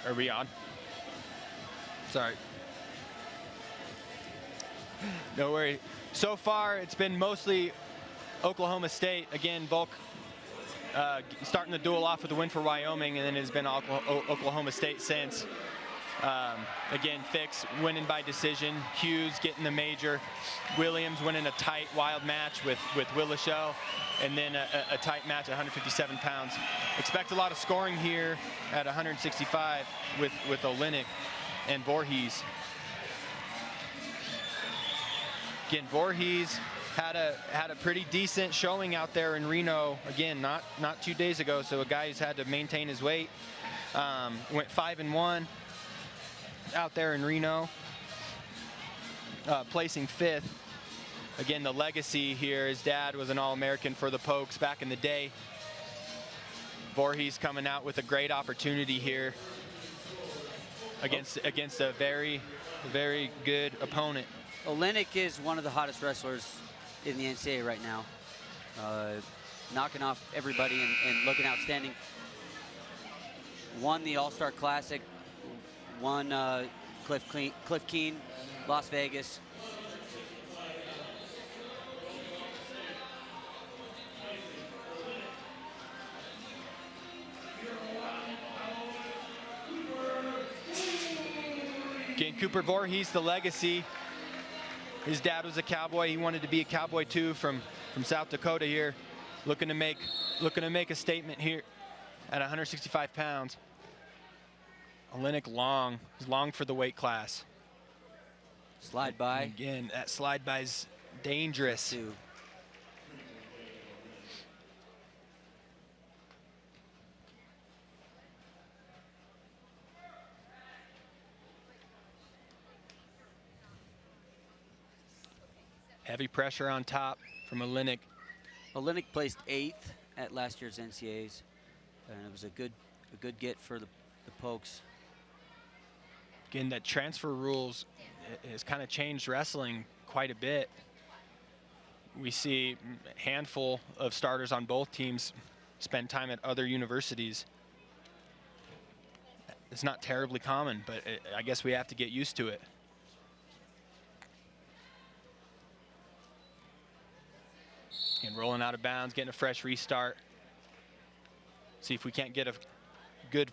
Are we on? Sorry. No worry. So far, it's been mostly Oklahoma State. Again, Volk starting the duel off with a win for Wyoming, and then it's been Oklahoma State since. Again, Fix winning by decision. Hughes getting the major. Williams winning a tight, wild match with Willochell, and then a tight match at 157 pounds. Expect a lot of scoring here at 165 with Olejnik and Vorhees. Again, Vorhees had a pretty decent showing out there in Reno. Again, not 2 days ago, so a guy who's had to maintain his weight. Went 5-1 out there in Reno, placing 5th. Again, the legacy here, his dad was an All-American for the Pokes back in the day. Vorhees coming out with a great opportunity here against a very, very good opponent. Olejnik is one of the hottest wrestlers in the NCAA right now, knocking off everybody and looking outstanding. Won the All-Star Classic, won Cliff Keen, Las Vegas. Again, Cooper Vorhees, the legacy. His dad was a cowboy. He wanted to be a cowboy too from South Dakota here. Looking to make a statement here at 165 pounds. Olejnik long. He's long for the weight class. Slide by. And again, that slide by is dangerous. Too. Heavy pressure on top from Olejnik. Olejnik placed 8th at last year's NCAAs, and it was a good get for the Pokes. Again, that transfer rules has kind of changed wrestling quite a bit. We see a handful of starters on both teams spend time at other universities. It's not terribly common, but I guess we have to get used to it. And rolling out of bounds, getting a fresh restart. See if we can't get a good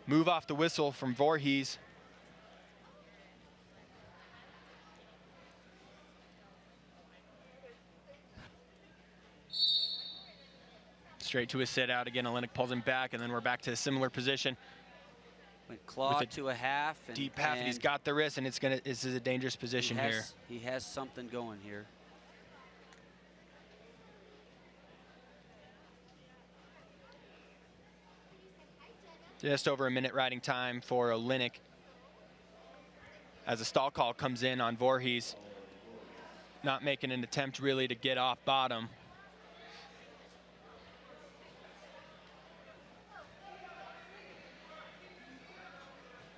move off the whistle from Vorhees. Straight to a sit out again. Olejnik pulls him back, and then we're back to a similar position. Went claw to a half. And, deep half, and he's got the wrist, and this is a dangerous position here. He has something going here. Just over a minute riding time for Olejnik as a stall call comes in on Vorhees. Not making an attempt really to get off bottom.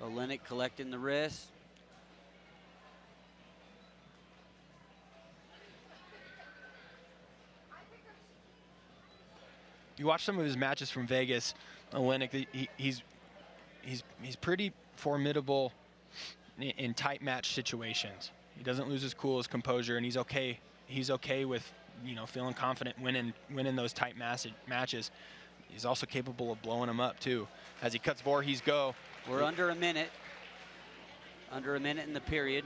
Olejnik collecting the wrist. You watch some of his matches from Vegas, Olejnik, he's pretty formidable in tight match situations. He doesn't lose his cool, his composure, and he's okay. He's okay with, feeling confident winning those tight matches. He's also capable of blowing them up too. As he cuts Vorhees go. We're under a minute. Under a minute in the period.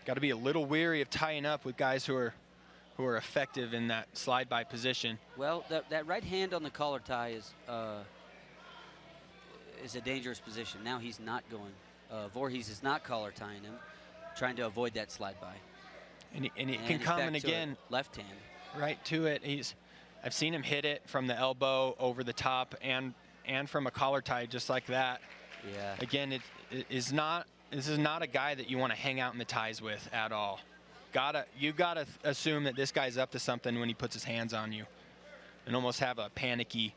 Got to be a little weary of tying up with guys who are effective in that slide by position. Well, that right hand on the collar tie is a dangerous position. Now he's not going. Vorhees is not collar tying him, trying to avoid that slide by. And it can come in again. Left hand. Right to it. I've seen him hit it from the elbow over the top and from a collar tie just like that. Yeah. Again, this is not a guy that you want to hang out in the ties with at all. You gotta assume that this guy's up to something when he puts his hands on you, and almost have a panicky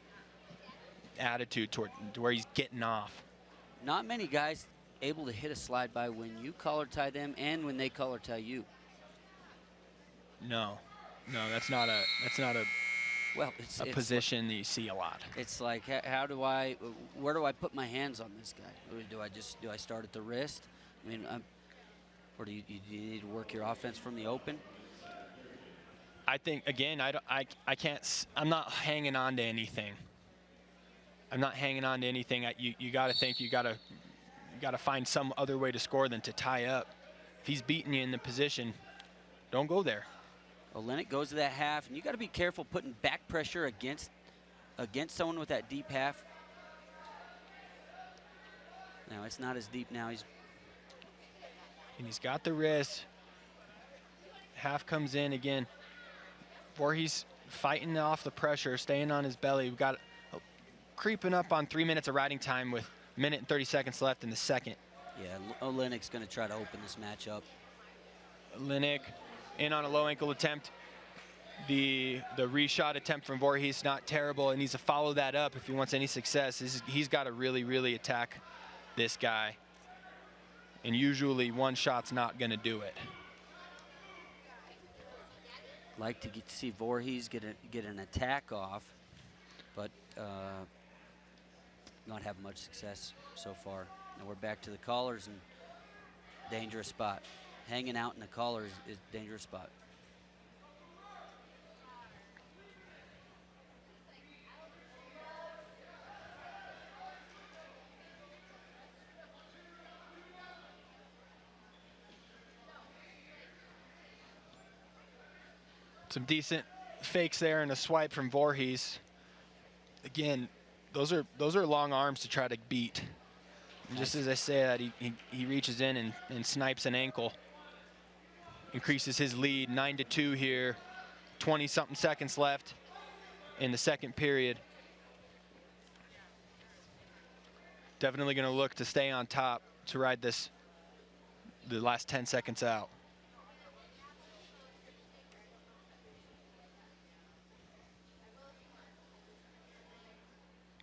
attitude to where he's getting off. Not many guys able to hit a slide by when you collar tie them and when they collar tie you. No, that's not a well, it's position that you see a lot. It's like, where do I put my hands on this guy? Do I start at the wrist? I mean, or do you need to work your offense from the open? I think again, I can't. I'm not hanging on to anything. I'm not hanging on to anything. You got to think. You got to find some other way to score than to tie up. If he's beating you in the position, don't go there. Olejnik goes to that half, and you got to be careful putting back pressure against someone with that deep half. Now it's not as deep now. He's got the wrist. Half comes in again. Vorhees fighting off the pressure, staying on his belly. We've got creeping up on 3 minutes of riding time with a minute and 30 seconds left in the second. Yeah, Olejnik's going to try to open this match up. Olejnik in on a low ankle attempt. The reshot attempt from Vorhees, not terrible, and needs to follow that up if he wants any success. He's got to really, really attack this guy. And usually one shot's not going to do it. Like to see Vorhees get an attack off, but not have much success so far. Now we're back to the collars and dangerous spot. Hanging out in the collars is a dangerous spot. Some decent fakes there and a swipe from Vorhees. Again, those are long arms to try to beat. And just as I say that, he reaches in and snipes an ankle. Increases his lead 9-2 here. 20-something seconds left in the second period. Definitely going to look to stay on top to ride the last 10 seconds out.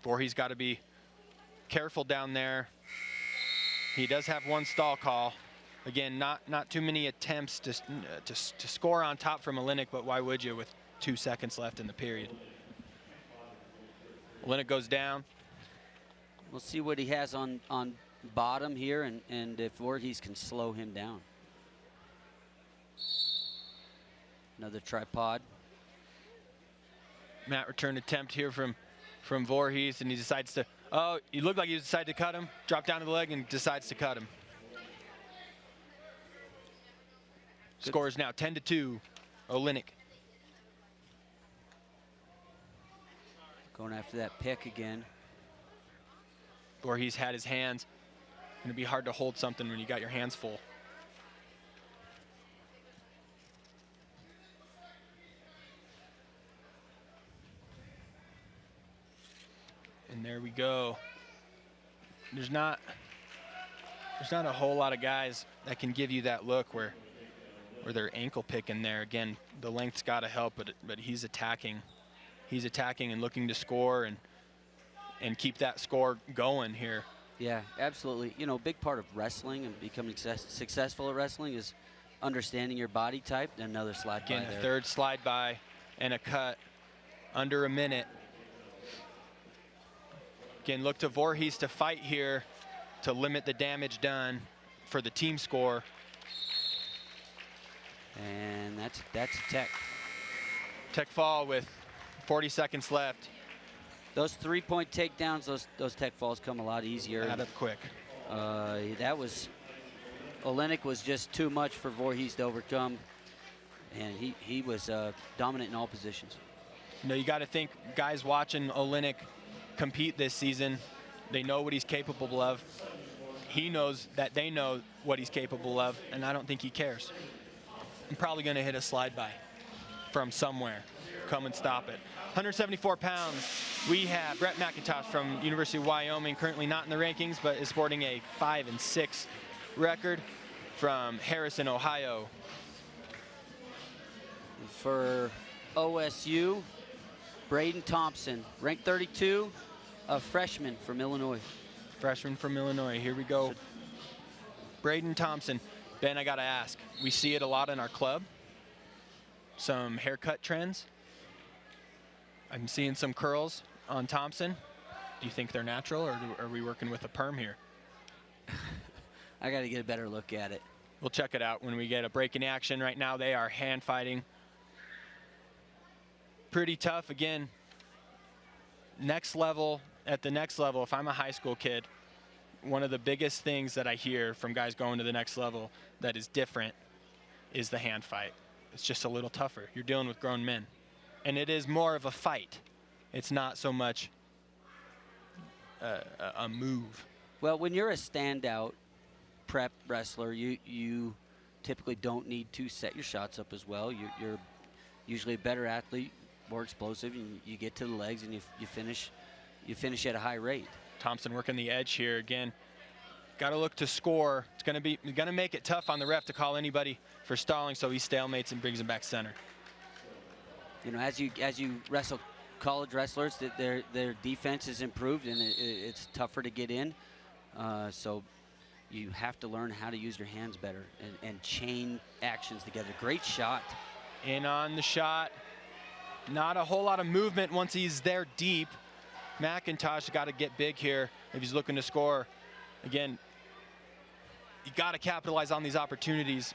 Vorhees got to be careful down there. He does have one stall call. Again, not too many attempts to score on top from Olejnik, but why would you with 2 seconds left in the period? Olejnik goes down. We'll see what he has on bottom here, and if Vorhees can slow him down. Another tripod. Mat return attempt here from Vorhees, and he decides to, he looked like he decided to cut him, drop down to the leg and decides to cut him. Good. Score is now 10-2, Olejnik. Going after that pick again. Vorhees had his hands. Going to be hard to hold something when you got your hands full. And there we go. There's not a whole lot of guys that can give you that look where they're ankle picking there. Again, the length's got to help, but he's attacking. He's attacking and looking to score and keep that score going here. Yeah, absolutely. You know, a big part of wrestling and becoming successful at wrestling is understanding your body type. Another slide by there. Again, a third slide by and a cut under a minute. Again, look to Vorhees to fight here to limit the damage done for the team score. And that's a tech. Tech fall with 40 seconds left. Those 3-point takedowns, those tech falls come a lot easier. Add up quick. Olejnik was just too much for Vorhees to overcome, and he was dominant in all positions. You know, you got to think, guys watching Olejnik compete this season, they know what he's capable of. He knows that they know what he's capable of, and I don't think he cares. I'm probably going to hit a slide by from somewhere. Come and stop it. 174 pounds, we have Brett McIntosh from University of Wyoming, currently not in the rankings, but is sporting a 5-6 record from Harrison, Ohio. For OSU, Braden Thompson, ranked 32, a freshman from Illinois. Freshman from Illinois, here we go. Braden Thompson. Ben, I gotta ask, we see it a lot in our club. Some haircut trends. I'm seeing some curls on Thompson. Do you think they're natural, or are we working with a perm here? I got to get a better look at it. We'll check it out when we get a break in action. Right now, they are hand fighting. Pretty tough. Again, next level, at the next level, if I'm a high school kid, one of the biggest things that I hear from guys going to the next level that is different is the hand fight. It's just a little tougher. You're dealing with grown men. And it is more of a fight. It's not so much a move. Well, when you're a standout prep wrestler, you typically don't need to set your shots up as well. You're usually a better athlete, more explosive, and you get to the legs and you finish at a high rate. Thompson working the edge here again. Got to look to score. It's going to make it tough on the ref to call anybody for stalling, so he stalemates and brings him back center. You know, as you wrestle college wrestlers, their defense is improved and it's tougher to get in. So you have to learn how to use your hands better and chain actions together. Great shot. In on the shot. Not a whole lot of movement once he's there deep. McIntosh got to get big here if he's looking to score. Again, you got to capitalize on these opportunities.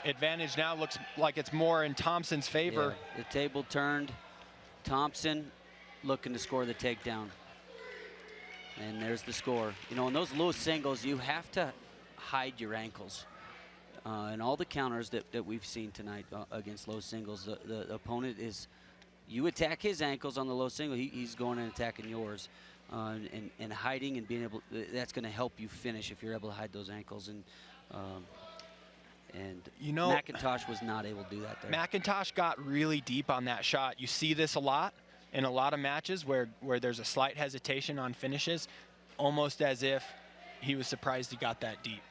Advantage now looks like it's more in Thompson's favor. Yeah, the table turned. Thompson looking to score the takedown. And there's the score. You know, in those low singles, you have to hide your ankles. And all the counters that we've seen tonight against low singles, the opponent is, you attack his ankles on the low single, he's going and attacking yours. And hiding and being able, that's going to help you finish if you're able to hide those ankles. And you know, McIntosh was not able to do that there. McIntosh got really deep on that shot. You see this a lot in a lot of matches where there's a slight hesitation on finishes, almost as if he was surprised he got that deep.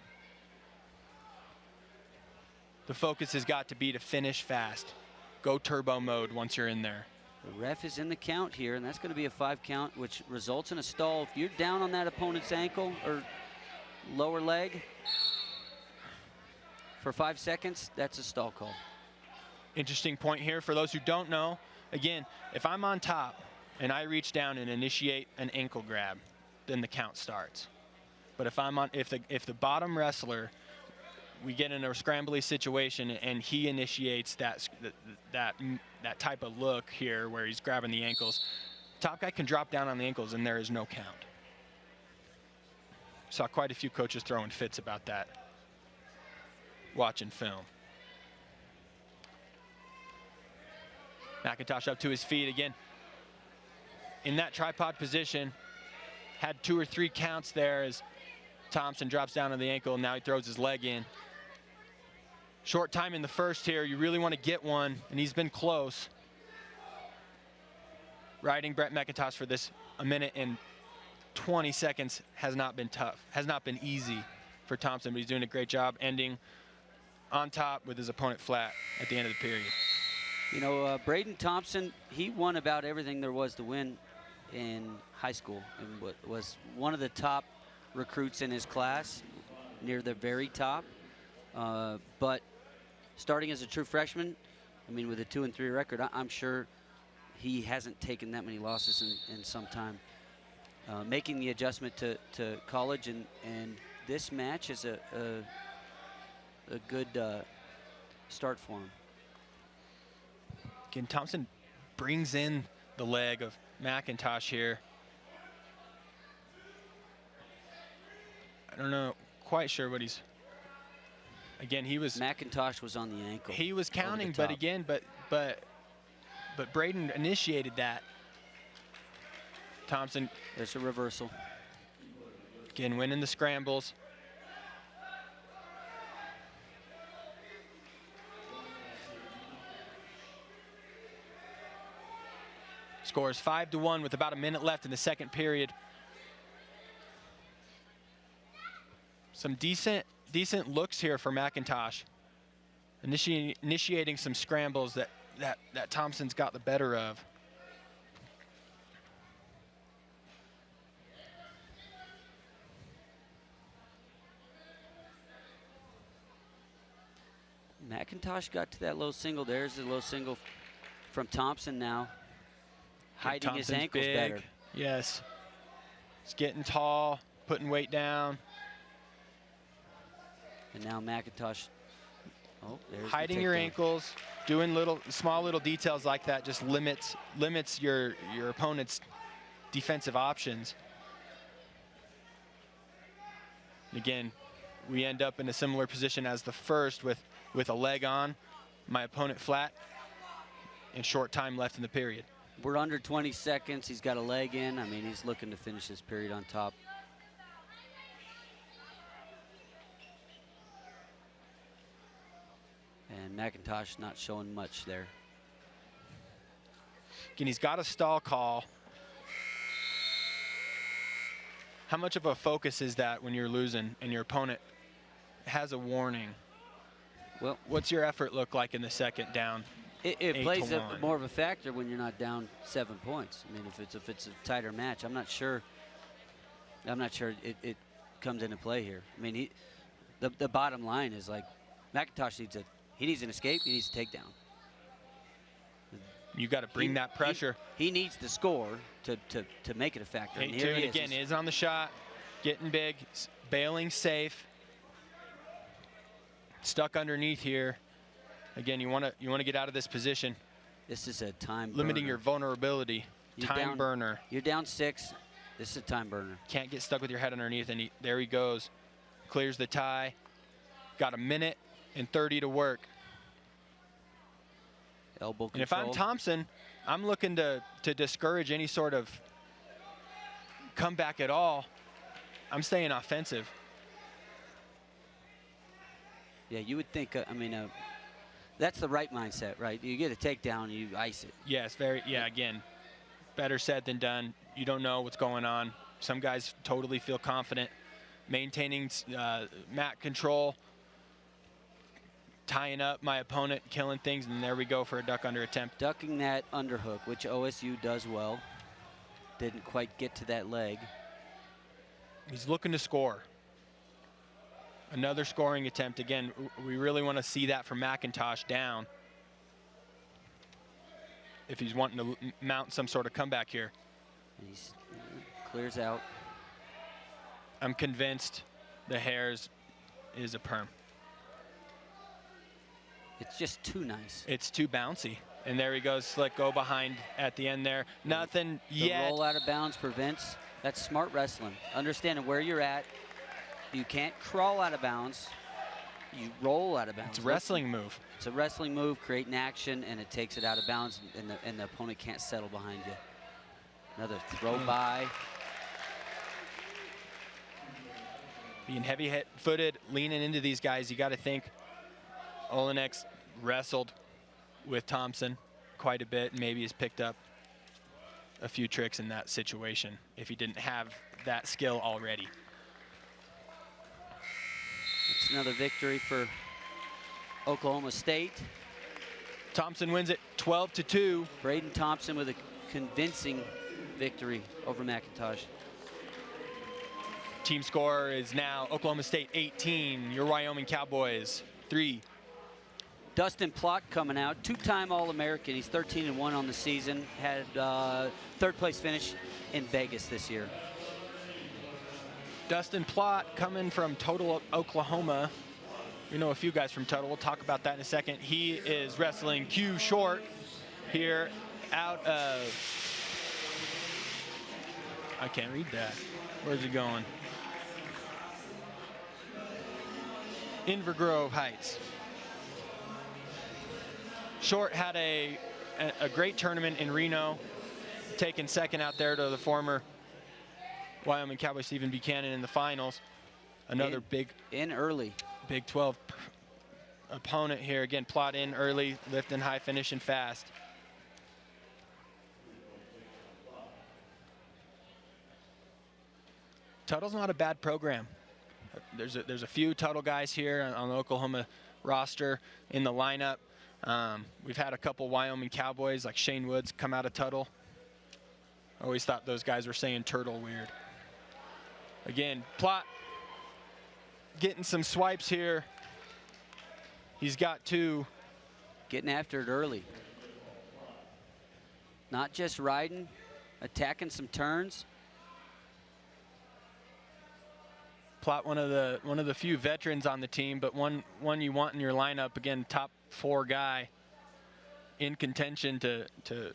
The focus has got to be to finish fast. Go turbo mode once you're in there. The ref is in the count here, and that's going to be a 5 count, which results in a stall. If you're down on that opponent's ankle or lower leg for 5 seconds, that's a stall call. Interesting point here for those who don't know. Again, if I'm on top and I reach down and initiate an ankle grab, then the count starts. But if I'm on, if the bottom wrestler, we get in a scrambly situation and he initiates that type of look here where he's grabbing the ankles, top guy can drop down on the ankles and there is no count. Saw quite a few coaches throwing fits about that watching film. McIntosh up to his feet again. In that tripod position, had 2 or 3 counts there as Thompson drops down on the ankle, and now he throws his leg in. Short time in the first here. You really want to get one, and he's been close. Riding Brett McIntosh for this 1 minute and 20 seconds has not been tough, has not been easy for Thompson, but he's doing a great job ending on top with his opponent flat at the end of the period. You know, Braden Thompson, he won about everything there was to win in high school and was one of the top recruits in his class, near the very top. But starting as a true freshman, I mean, with a 2-3 record, I'm sure he hasn't taken that many losses in some time. Making the adjustment to college, and this match is a good start for him. Again, Thompson brings in the leg of McIntosh here. I don't know, quite sure what he's. Again, he was. McIntosh was on the ankle. He was counting, but again, but Braden initiated that. Thompson. There's a reversal. Again, winning the scrambles. Scores 5-1 with about a minute left in the second period. Some decent looks here for McIntosh. Initiating some scrambles that Thompson's got the better of. McIntosh got to that low single. There's the low single from Thompson now. Hiding his ankles better. Yes. He's getting tall, putting weight down. And now McIntosh. Oh, there's hiding your ankles, doing small little details like that just limits your opponent's defensive options. And again, we end up in a similar position as the first with a leg on, my opponent flat, and short time left in the period. We're under 20 seconds. He's got a leg in. I mean, he's looking to finish this period on top. And McIntosh not showing much there. Again, he's got a stall call. How much of a focus is that when you're losing and your opponent has a warning? Well, what's your effort look like in the second down? It plays more of a factor when you're not down 7 points. I mean, if it's a tighter match, I'm not sure it comes into play here. I mean, the bottom line is like McIntosh needs an escape. He needs a takedown. You got to bring that pressure. He needs to score to make it a factor. And here again is on the shot, getting big, bailing safe, stuck underneath here. Again, you want to get out of this position. This is a time limiting burner. your vulnerability. Time burner. You're down 6. This is a time burner. Can't get stuck with your head underneath, and there he goes. Clears the tie. Got a minute and 30 to work. Elbow control. And if I'm Thompson, I'm looking to discourage any sort of comeback at all. I'm staying offensive. Yeah, you would think, that's the right mindset, right? You get a takedown, you ice it. Yes, again, better said than done. You don't know what's going on. Some guys totally feel confident maintaining mat control, tying up my opponent, killing things, and there we go for a duck under attempt. Ducking that underhook, which OSU does well. Didn't quite get to that leg. He's looking to score. Another scoring attempt. Again, we really want to see that from McIntosh down if he's wanting to mount some sort of comeback here. He clears out. I'm convinced the hairs is a perm. It's just too nice. It's too bouncy. And there he goes, let go behind at the end there. Nothing yet. The roll out of bounds prevents. That's smart wrestling. Understanding where you're at. You can't crawl out of bounds. You roll out of bounds. It's a wrestling move. It's a wrestling move, creating action, and it takes it out of bounds, and the opponent can't settle behind you. Another throw by. Being heavy-footed, leaning into these guys, you got to think Olejnik wrestled with Thompson quite a bit, and maybe has picked up a few tricks in that situation if he didn't have that skill already. It's another victory for Oklahoma State. Thompson wins it 12-2. Braden Thompson with a convincing victory over McIntosh. Team score is now Oklahoma State 18, your Wyoming Cowboys 3. Dustin Plott coming out, two-time All-American. He's 13-1 on the season. Had third-place finish in Vegas this year. Dustin Plott coming from Total, Oklahoma. We know a few guys from Total. We'll talk about that in a second. He is wrestling Q Short here out of I can't read that. Where's he going? Invergrove Heights. Short had a great tournament in Reno, taking second out there to the former Wyoming Cowboy Stephen Buchanan in the finals. Another big early Big 12 opponent here. Again, Plott in early, lifting high, finishing fast. Tuttle's not a bad program. There's a few Tuttle guys here on the Oklahoma roster in the lineup. We've had a couple Wyoming Cowboys like Shane Woods come out of Tuttle. I always thought those guys were saying turtle weird. Again, Plott getting some swipes here. He's got two. Getting after it early. Not just riding, attacking some turns. Plott, one of the few veterans on the team, but one you want in your lineup. Again, top 4 guy in contention to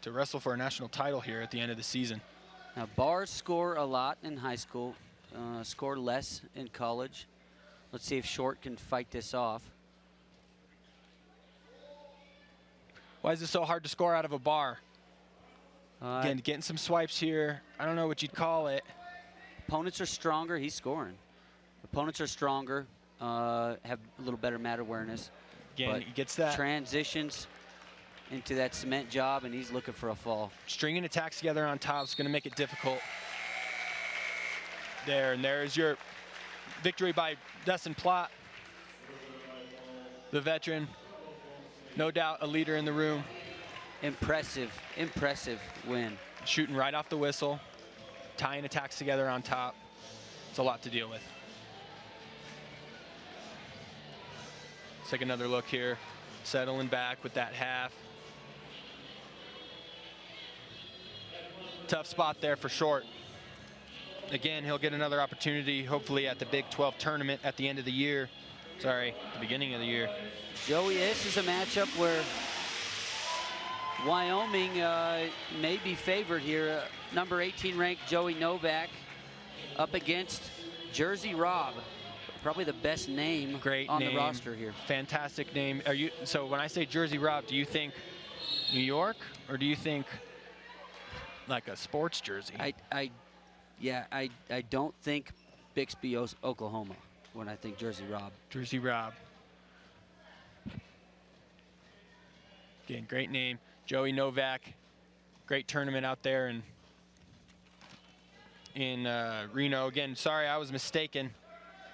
wrestle for a national title here at the end of the season. Now, bars score a lot in high school, score less in college. Let's see if Short can fight this off. Why is it so hard to score out of a bar? Again, getting some swipes here. I don't know what you'd call it. Opponents are stronger, he's scoring. Opponents are stronger, have a little better mat awareness. Again, he gets that. Transitions into that cement job, and he's looking for a fall. Stringing attacks together on top is going to make it difficult. There, and there's your victory by Dustin Plott, the veteran. No doubt a leader in the room. Impressive, impressive win. Shooting right off the whistle, tying attacks together on top. It's a lot to deal with. Let's take another look here. Settling back with that half. Tough spot there for Short. Again, he'll get another opportunity, hopefully at the Big 12 tournament at the end of the year. Sorry, the beginning of the year. Joey, this is a matchup where Wyoming may be favored here. Number 18 ranked Joey Novak up against Jersey Robb. Probably the best name on the roster here. Fantastic name. Are you, so when I say Jersey Robb, do you think New York or do you think like a sports jersey? I don't think Bixby, Oklahoma when I think Jersey Robb. Jersey Robb. Again, great name. Joey Novak, great tournament out there in Reno. Again, sorry, I was mistaken.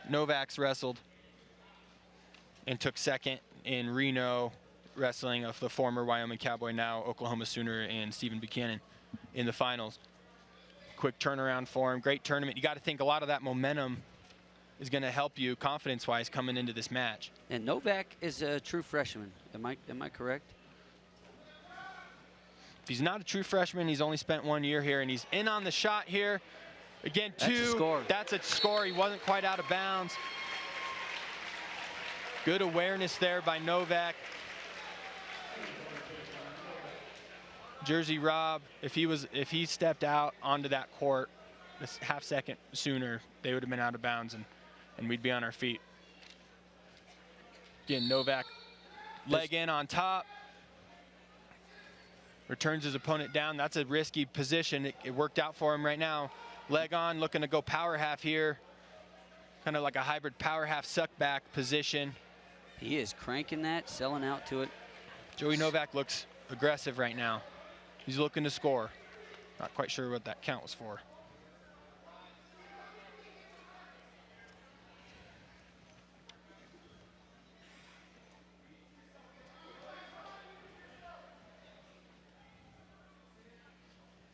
Novak's wrestled and took second in Reno wrestling of the former Wyoming Cowboy, now Oklahoma Sooner, and Stephen Buchanan in the finals. Quick turnaround for him. Great tournament. You got to think a lot of that momentum is going to help you confidence-wise coming into this match. And Novak is a true freshman. Am I correct? If he's not a true freshman, he's only spent 1 year here, and he's in on the shot here. Again, two. That's a score. That's a score. He wasn't quite out of bounds. Good awareness there by Novak. Jersey Robb, if he stepped out onto that court a half second sooner, they would have been out of bounds, and we'd be on our feet. Again, Novak, leg in on top. Returns his opponent down. That's a risky position. It worked out for him right now. Leg on, looking to go power half here. Kind of like a hybrid power half suck back position. He is cranking that, selling out to it. Joey Novak looks aggressive right now. He's looking to score. Not quite sure what that count was for.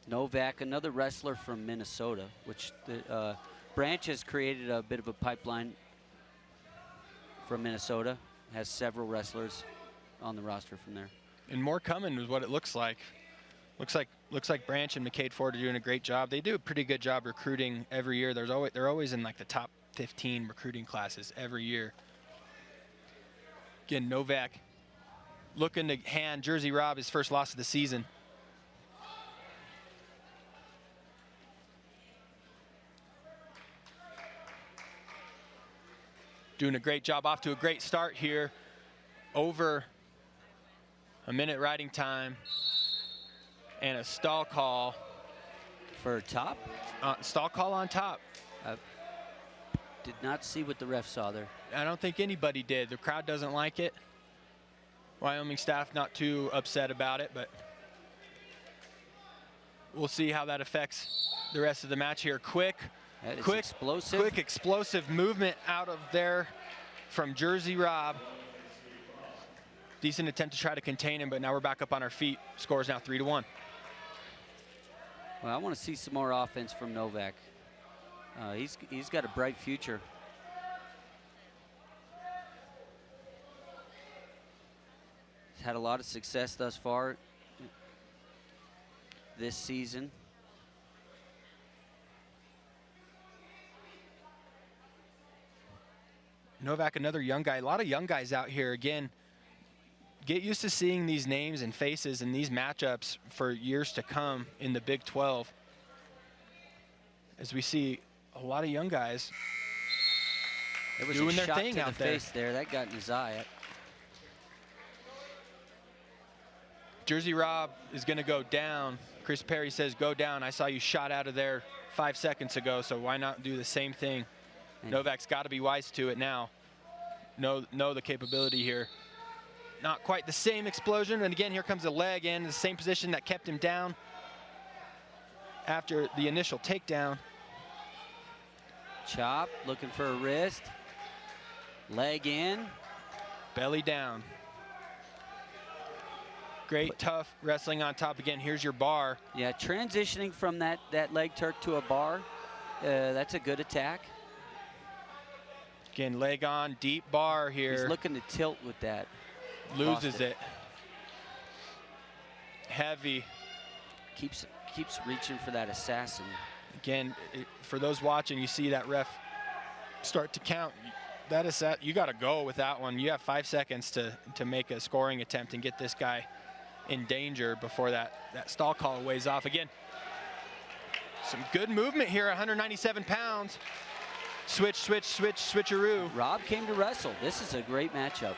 Novak, another wrestler from Minnesota, which the Branch has created a bit of a pipeline from Minnesota. Has several wrestlers on the roster from there. And more coming is what it looks like. Looks like Branch and McCade Ford are doing a great job. They do a pretty good job recruiting every year. They're always in like the top 15 recruiting classes every year. Again, Novak looking to hand Jersey Robb his first loss of the season. doing a great job, off to a great start here. Over a minute riding time and a stall call. For top? Stall call on top. Did not see what the ref saw there. I don't think anybody did. The crowd doesn't like it. Wyoming staff not too upset about it, but we'll see how that affects the rest of the match here. Quick explosive movement out of there from Jersey Robb. Decent attempt to try to contain him, but now we're back up on our feet. Score is now 3-1. Well, I want to see some more offense from Novak. He's got a bright future. He's had a lot of success thus far this season. Novak, another young guy. A lot of young guys out here. Again, get used to seeing these names and faces in these matchups for years to come in the Big 12. As we see a lot of young guys doing their thing out there. Face there, that got in his eye. Jersey Robb is going to go down. Chris Perry says, go down. I saw you shot out of there 5 seconds ago, so why not do the same thing? And Novak's got to be wise to it now. Know the capability here. Not quite the same explosion, and again, here comes a leg in the same position that kept him down after the initial takedown. Chop, looking for a wrist. Leg in. Belly down. Great, tough wrestling on top. Again, here's your bar. Yeah, transitioning from that leg Turk to a bar, that's a good attack. Again, leg on, deep bar here. He's looking to tilt with that. Loses it. Heavy. Keeps reaching for that assassin. Again, for those watching, you see that ref start to count. That is that. You got to go with that one. You have 5 seconds to make a scoring attempt and get this guy in danger before that stall call weighs off. Again, some good movement here. 197 pounds. Switcheroo. Robb came to wrestle. This is a great matchup.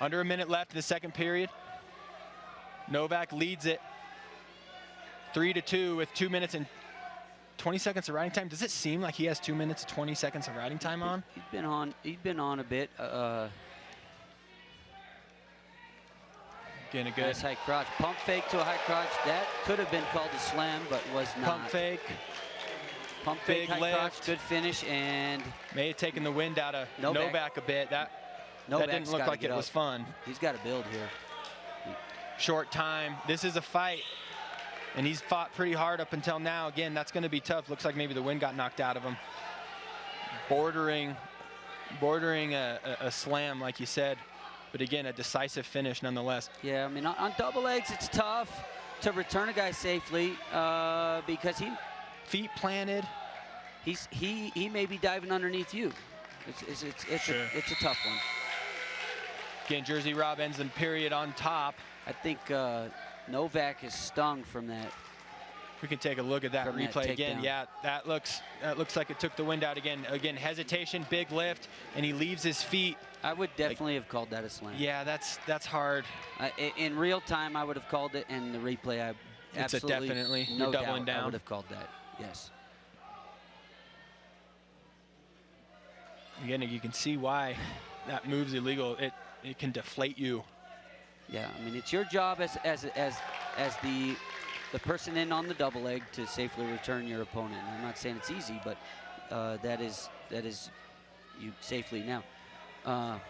Under a minute left in the second period. Novak leads it 3-2 with 2 minutes and 20 seconds of riding time. Does it seem like he has 2 minutes and 20 seconds of riding time on? He's been on a bit. Getting a good nice high crotch. Pump fake to a high crotch. That could have been called a slam, but was not. Pump fake. Pump fake, high crotch, good finish, and may have taken the wind out of Novak a bit. That didn't look like it was fun. He's got to build here. Short time. This is a fight, and he's fought pretty hard up until now. Again, that's going to be tough. Looks like maybe the wind got knocked out of him. Bordering a slam, like you said, but again, a decisive finish nonetheless. Yeah, I mean, on double legs, it's tough to return a guy safely because feet planted. He may be diving underneath you. It's a tough one. Again, Jersey Robb ends the period on top. I think Novak is stung from that. We can take a look at that replay again. Yeah, that looks like it took the wind out again. Again, hesitation, big lift, and he leaves his feet. I would definitely have called that a slam. Yeah, that's hard. In real time, I would have called it, and the replay, I absolutely, definitely. No You're doubling doubt, down. I would have called that. Yes. Again, you can see why that move's illegal. It can deflate you. Yeah, I mean, it's your job as the person in on the double leg to safely return your opponent. And I'm not saying it's easy, but that is you safely now.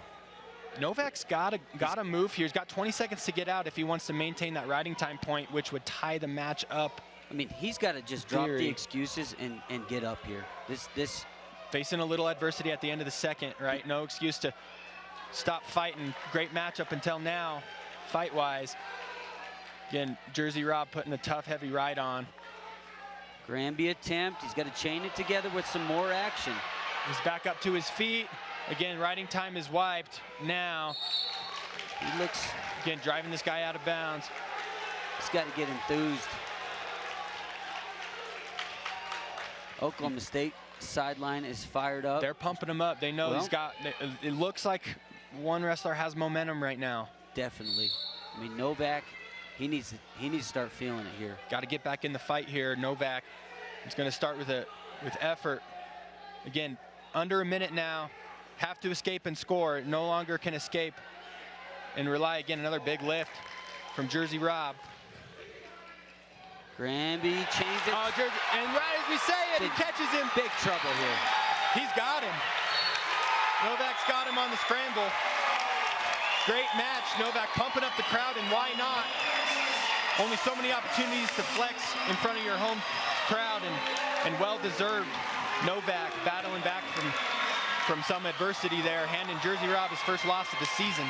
Novak's got to move here. He's got 20 seconds to get out if he wants to maintain that riding time point, which would tie the match up. I mean, he's got to just drop the excuses and get up here. This facing a little adversity at the end of the second, right? No excuse to stop fighting. Great match up until now, fight-wise. Again, Jersey Robb putting a tough, heavy ride on. Granby attempt. He's got to chain it together with some more action. He's back up to his feet. Again, riding time is wiped now. He looks... Again, driving this guy out of bounds. He's got to get enthused. Oklahoma State sideline is fired up. They're pumping him up. They know he's got, it looks like one wrestler has momentum right now. Definitely. I mean, Novak, he needs to start feeling it here. Got to get back in the fight here. Novak is going to start with effort. Again, under a minute now. Have to escape and score. No longer can escape and rely. Again, another big lift from Jersey Robb. Granby chains it. Oh, Jersey, and right as we say it, he catches him. Big trouble here. He's got him. Novak's got him on the scramble. Great match. Novak pumping up the crowd, and why not? Only so many opportunities to flex in front of your home crowd, and well-deserved. Novak battling back from some adversity there, handing Jersey Robb his first loss of the season.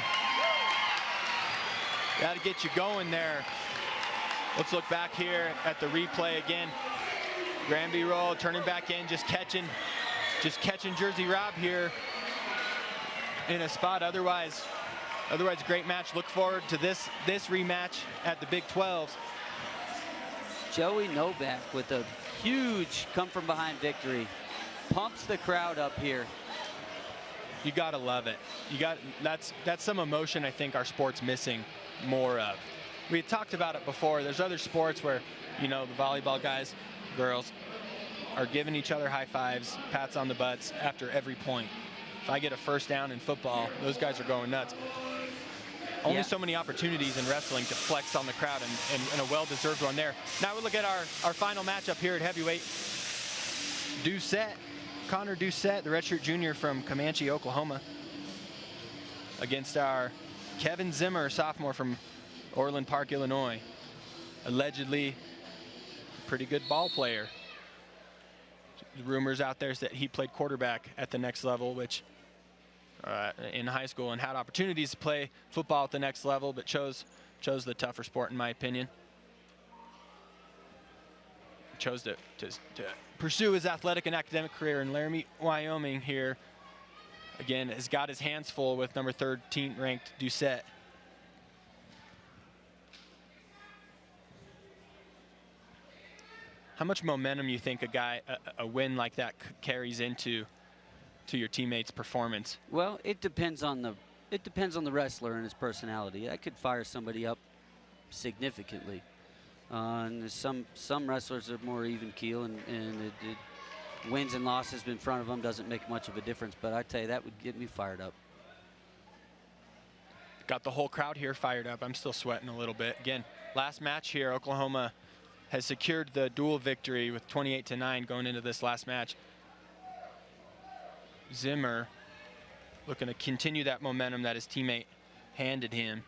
Got to get you going there. Let's look back here at the replay again. Granby roll, turning back in, just catching Jersey Robb here in a spot. Otherwise, great match. Look forward to this rematch at the Big 12s. Joey Novak with a huge come-from-behind victory. Pumps the crowd up here. You gotta love it. That's some emotion I think our sport's missing more of. We had talked about it before. There's other sports where, you know, the volleyball guys, girls, are giving each other high fives, pats on the butts after every point. If I get a first down in football, those guys are going nuts. Only so many opportunities in wrestling to flex on the crowd, and a well-deserved one there. Now we look at our final matchup here at heavyweight. Doucet, Connor Doucet, the redshirt junior from Comanche, Oklahoma, against our Kevin Zimmer, sophomore from Orland Park, Illinois. Allegedly a pretty good ball player. The rumors out there is that he played quarterback at the next level, which in high school, and had opportunities to play football at the next level, but chose the tougher sport, in my opinion. Chose to pursue his athletic and academic career in Laramie, Wyoming here. Again, has got his hands full with number 13 ranked Doucet. How much momentum you think a win like that carries into your teammates' performance? Well, it depends on the wrestler and his personality. That could fire somebody up significantly. And some wrestlers are more even keel, and wins and losses in front of them doesn't make much of a difference. But I tell you, that would get me fired up. Got the whole crowd here fired up. I'm still sweating a little bit. Again, last match here, Oklahoma has secured the dual victory with 28-9 going into this last match. Zimmer looking to continue that momentum that his teammate handed him.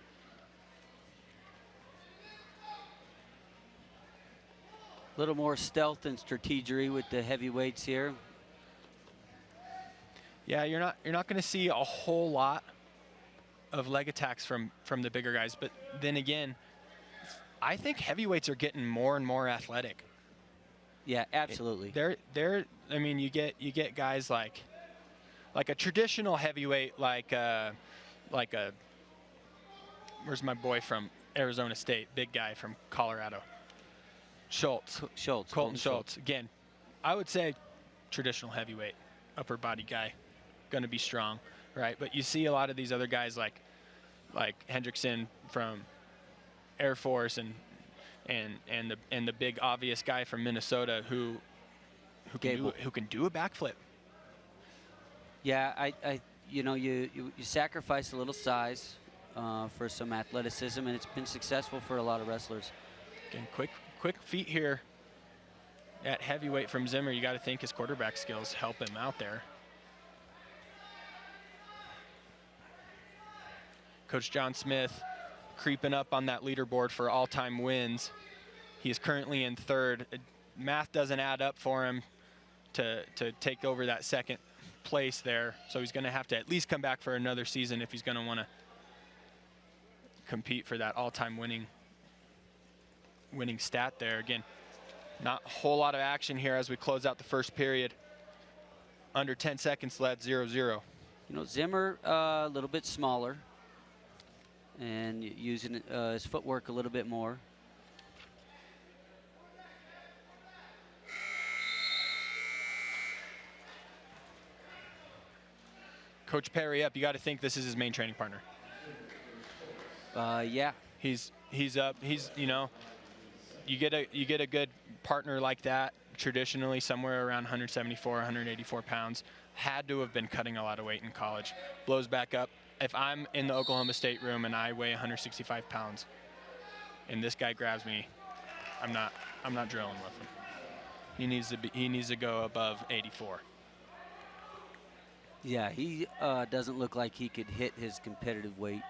A little more stealth and strategery with the heavyweights here. Yeah, you're not going to see a whole lot of leg attacks from the bigger guys, but then again, I think heavyweights are getting more and more athletic. Yeah, absolutely. I mean, you get guys like a traditional heavyweight, like where's my boy from Arizona State, big guy from Colorado, Colton Schultz. Again, I would say traditional heavyweight, upper body guy, gonna be strong, right? But you see a lot of these other guys like Hendrickson from Air Force and the big obvious guy from Minnesota who can do a backflip. Yeah, you sacrifice a little size for some athleticism, and it's been successful for a lot of wrestlers. Again, quick feet here at heavyweight from Zimmer. You got to think his quarterback skills help him out there. Coach John Smith creeping up on that leaderboard for all-time wins. He is currently in third. Math doesn't add up for him to take over that second place there, so he's going to have to at least come back for another season if he's going to want to compete for that all-time winning stat there. Again, not a whole lot of action here as we close out the first period. Under 10 seconds led, 0-0. You know, Zimmer a little bit smaller and using his footwork a little bit more. Coach Perry up. You got to think this is his main training partner. Yeah. He's up. He's, you know, you get a good partner like that traditionally somewhere around 174, 184 pounds. Had to have been cutting a lot of weight in college. Blows back up. If I'm in the Oklahoma State room and I weigh 165 pounds, and this guy grabs me, I'm not drilling with him. He needs to go above 84. Yeah, he doesn't look like he could hit his competitive weight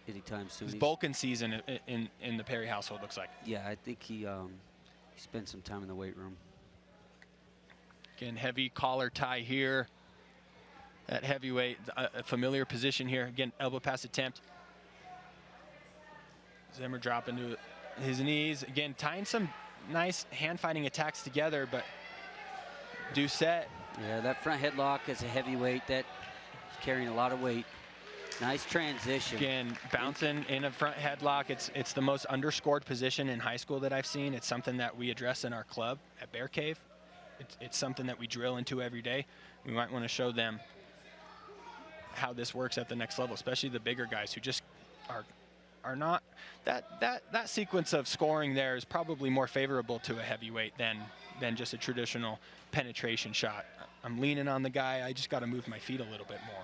anytime soon. His Vulcan season in the Perry household looks like. Yeah, I think he spent some time in the weight room. Again, heavy collar tie here. That heavyweight, a familiar position here. Again, elbow pass attempt. Zimmer dropping to his knees. Again, tying some nice hand-fighting attacks together, but Doucet. Yeah, that front headlock as a heavyweight, that is carrying a lot of weight. Nice transition. Again, bouncing in a front headlock. It's the most underscored position in high school that I've seen. It's something that we address in our club at Bear Cave. It's something that we drill into every day. We might want to show them how this works at the next level, especially the bigger guys who just are not. That sequence of scoring there is probably more favorable to a heavyweight than just a traditional penetration shot. I'm leaning on the guy. I just got to move my feet a little bit more.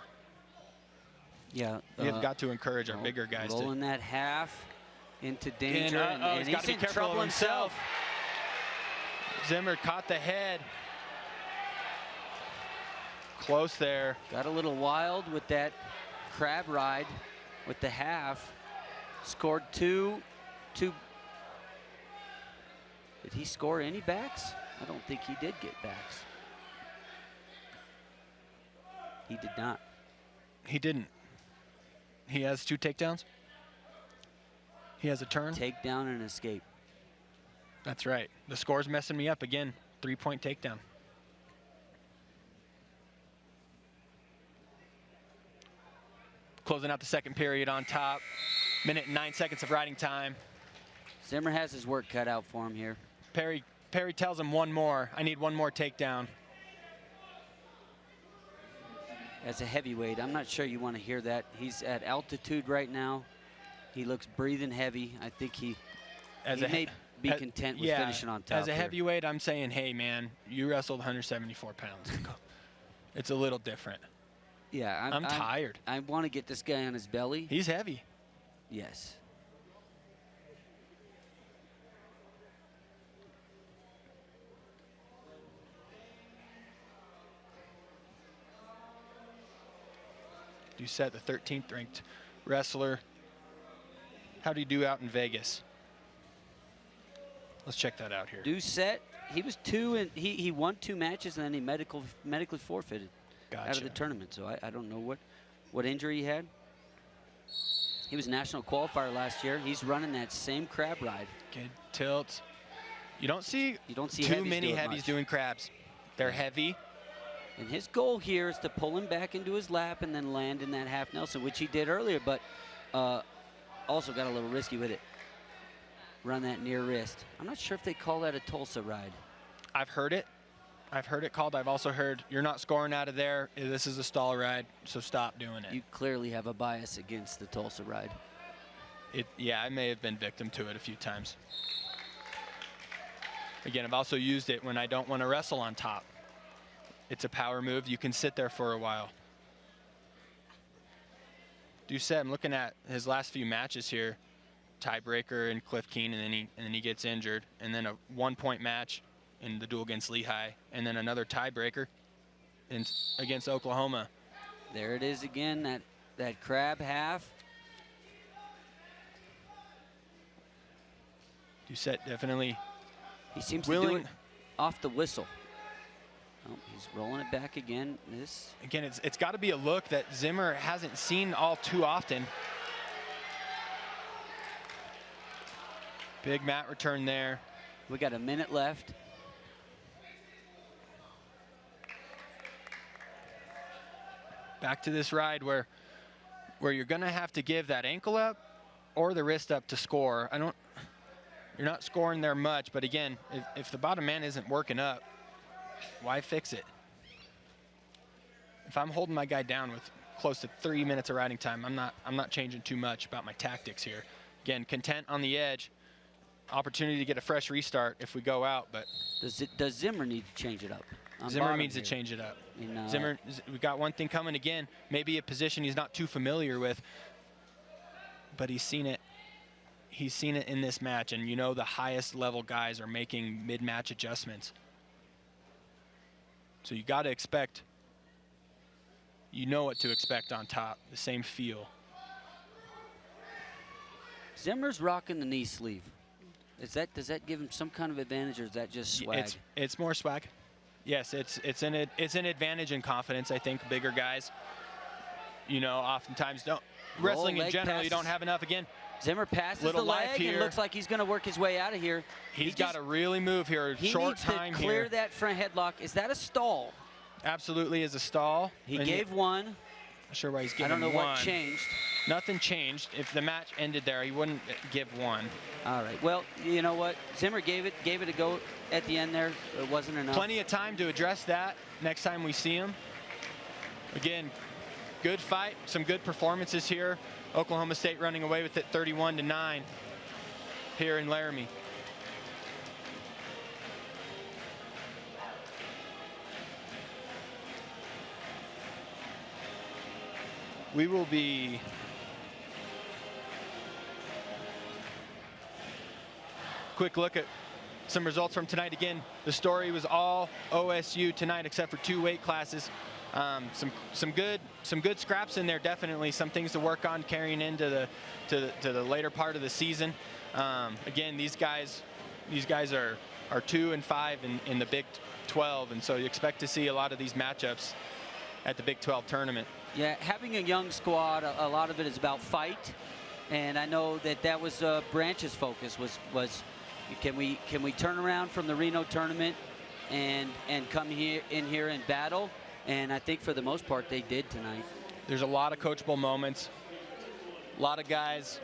Yeah, we have got to encourage our bigger guys rolling that half into danger, and he's in trouble himself. Zimmer caught the head. Close there. Got a little wild with that crab ride with the half. Scored two. Did he score any backs? I don't think he did get backs. He did not. He didn't. He has 2 takedowns. He has a turn. Takedown and escape. That's right. The score's messing me up again. 3-point takedown. Closing out the second period on top. Minute and 9 seconds of riding time. Zimmer has his work cut out for him here. Perry tells him one more. I need one more takedown. As a heavyweight, I'm not sure you want to hear that. He's at altitude right now. He looks breathing heavy. I think he may be content with finishing on top. As a heavyweight, I'm saying, hey, man, you wrestled 174 pounds. It's a little different. Yeah, I'm tired. I want to get this guy on his belly. He's heavy. Yes. Doucet, the 13th ranked wrestler. How do you do out in Vegas? Let's check that out here. Doucet, he was 2 and he won 2 matches and then he medically forfeited out of the tournament. So I don't know what injury he had. He was national qualifier last year. He's running that same crab ride. Good tilts. You don't see too many heavies doing crabs. They're heavy. And his goal here is to pull him back into his lap and then land in that half Nelson, which he did earlier, but also got a little risky with it. Run that near wrist. I'm not sure if they call that a Tulsa ride. I've heard it. I've heard it called. I've also heard you're not scoring out of there. This is a stall ride, so stop doing it. You clearly have a bias against the Tulsa ride. Yeah, I may have been victim to it a few times. Again, I've also used it when I don't want to wrestle on top. It's a power move. You can sit there for a while. Doucet, I'm looking at his last few matches here. Tiebreaker in Cliff Keen, and then he gets injured. And then a 1-point match in the duel against Lehigh. And then another tiebreaker against Oklahoma. There it is again, that crab half. Doucet definitely he seems to do it off the whistle. Oh, he's rolling it back again. Again, it's got to be a look that Zimmer hasn't seen all too often. Big mat return there. We got a minute left. Back to this ride where you're going to have to give that ankle up or the wrist up to score. You're not scoring there much, but again, if the bottom man isn't working up, why fix it? I'm holding my guy down with close to 3 minutes of riding time, I'm not changing too much about my tactics here. Again, content on the edge. Opportunity to get a fresh restart if we go out, but does Zimmer need to change it up? Zimmer needs to change it up. Zimmer, we got one thing coming again. Maybe a position he's not too familiar with, but he's seen it. He's seen it in this match, and you know the highest level guys are making mid-match adjustments. So you got to expect. You know what to expect on top. The same feel. Zimmer's rocking the knee sleeve. Does that give him some kind of advantage, or is that just swag? It's more swag. Yes, it's an advantage and confidence. I think bigger guys, you know, oftentimes don't. Wrestling in general, you don't have enough. Again, Zimmer passes the leg and looks like he's going to work his way out of here. He's got to really move here. Short time here. He needs to clear that front headlock. Is that a stall? Absolutely is a stall. He gave one. Not sure why he's giving one. I don't know what changed. Nothing changed. If the match ended there, he wouldn't give one. All right. Well, you know what? Zimmer gave it a go at the end there. It wasn't enough. Plenty of time to address that next time we see him. Again, good fight. Some good performances here. Oklahoma State running away with it 31-9 here in Laramie. We will be quick look at some results from tonight. Again, the story was all OSU tonight except for 2 weight classes. Some good scraps in there, definitely. Some things to work on carrying into the later part of the season. Again, these guys are 2 and 5 in the Big 12, and so you expect to see a lot of these matchups at the Big 12 tournament. Yeah, having a young squad, a lot of it is about fight, and I know that was Branch's focus was can we turn around from the Reno tournament and come in here and battle, and I think for the most part they did tonight. There's a lot of coachable moments, a lot of guys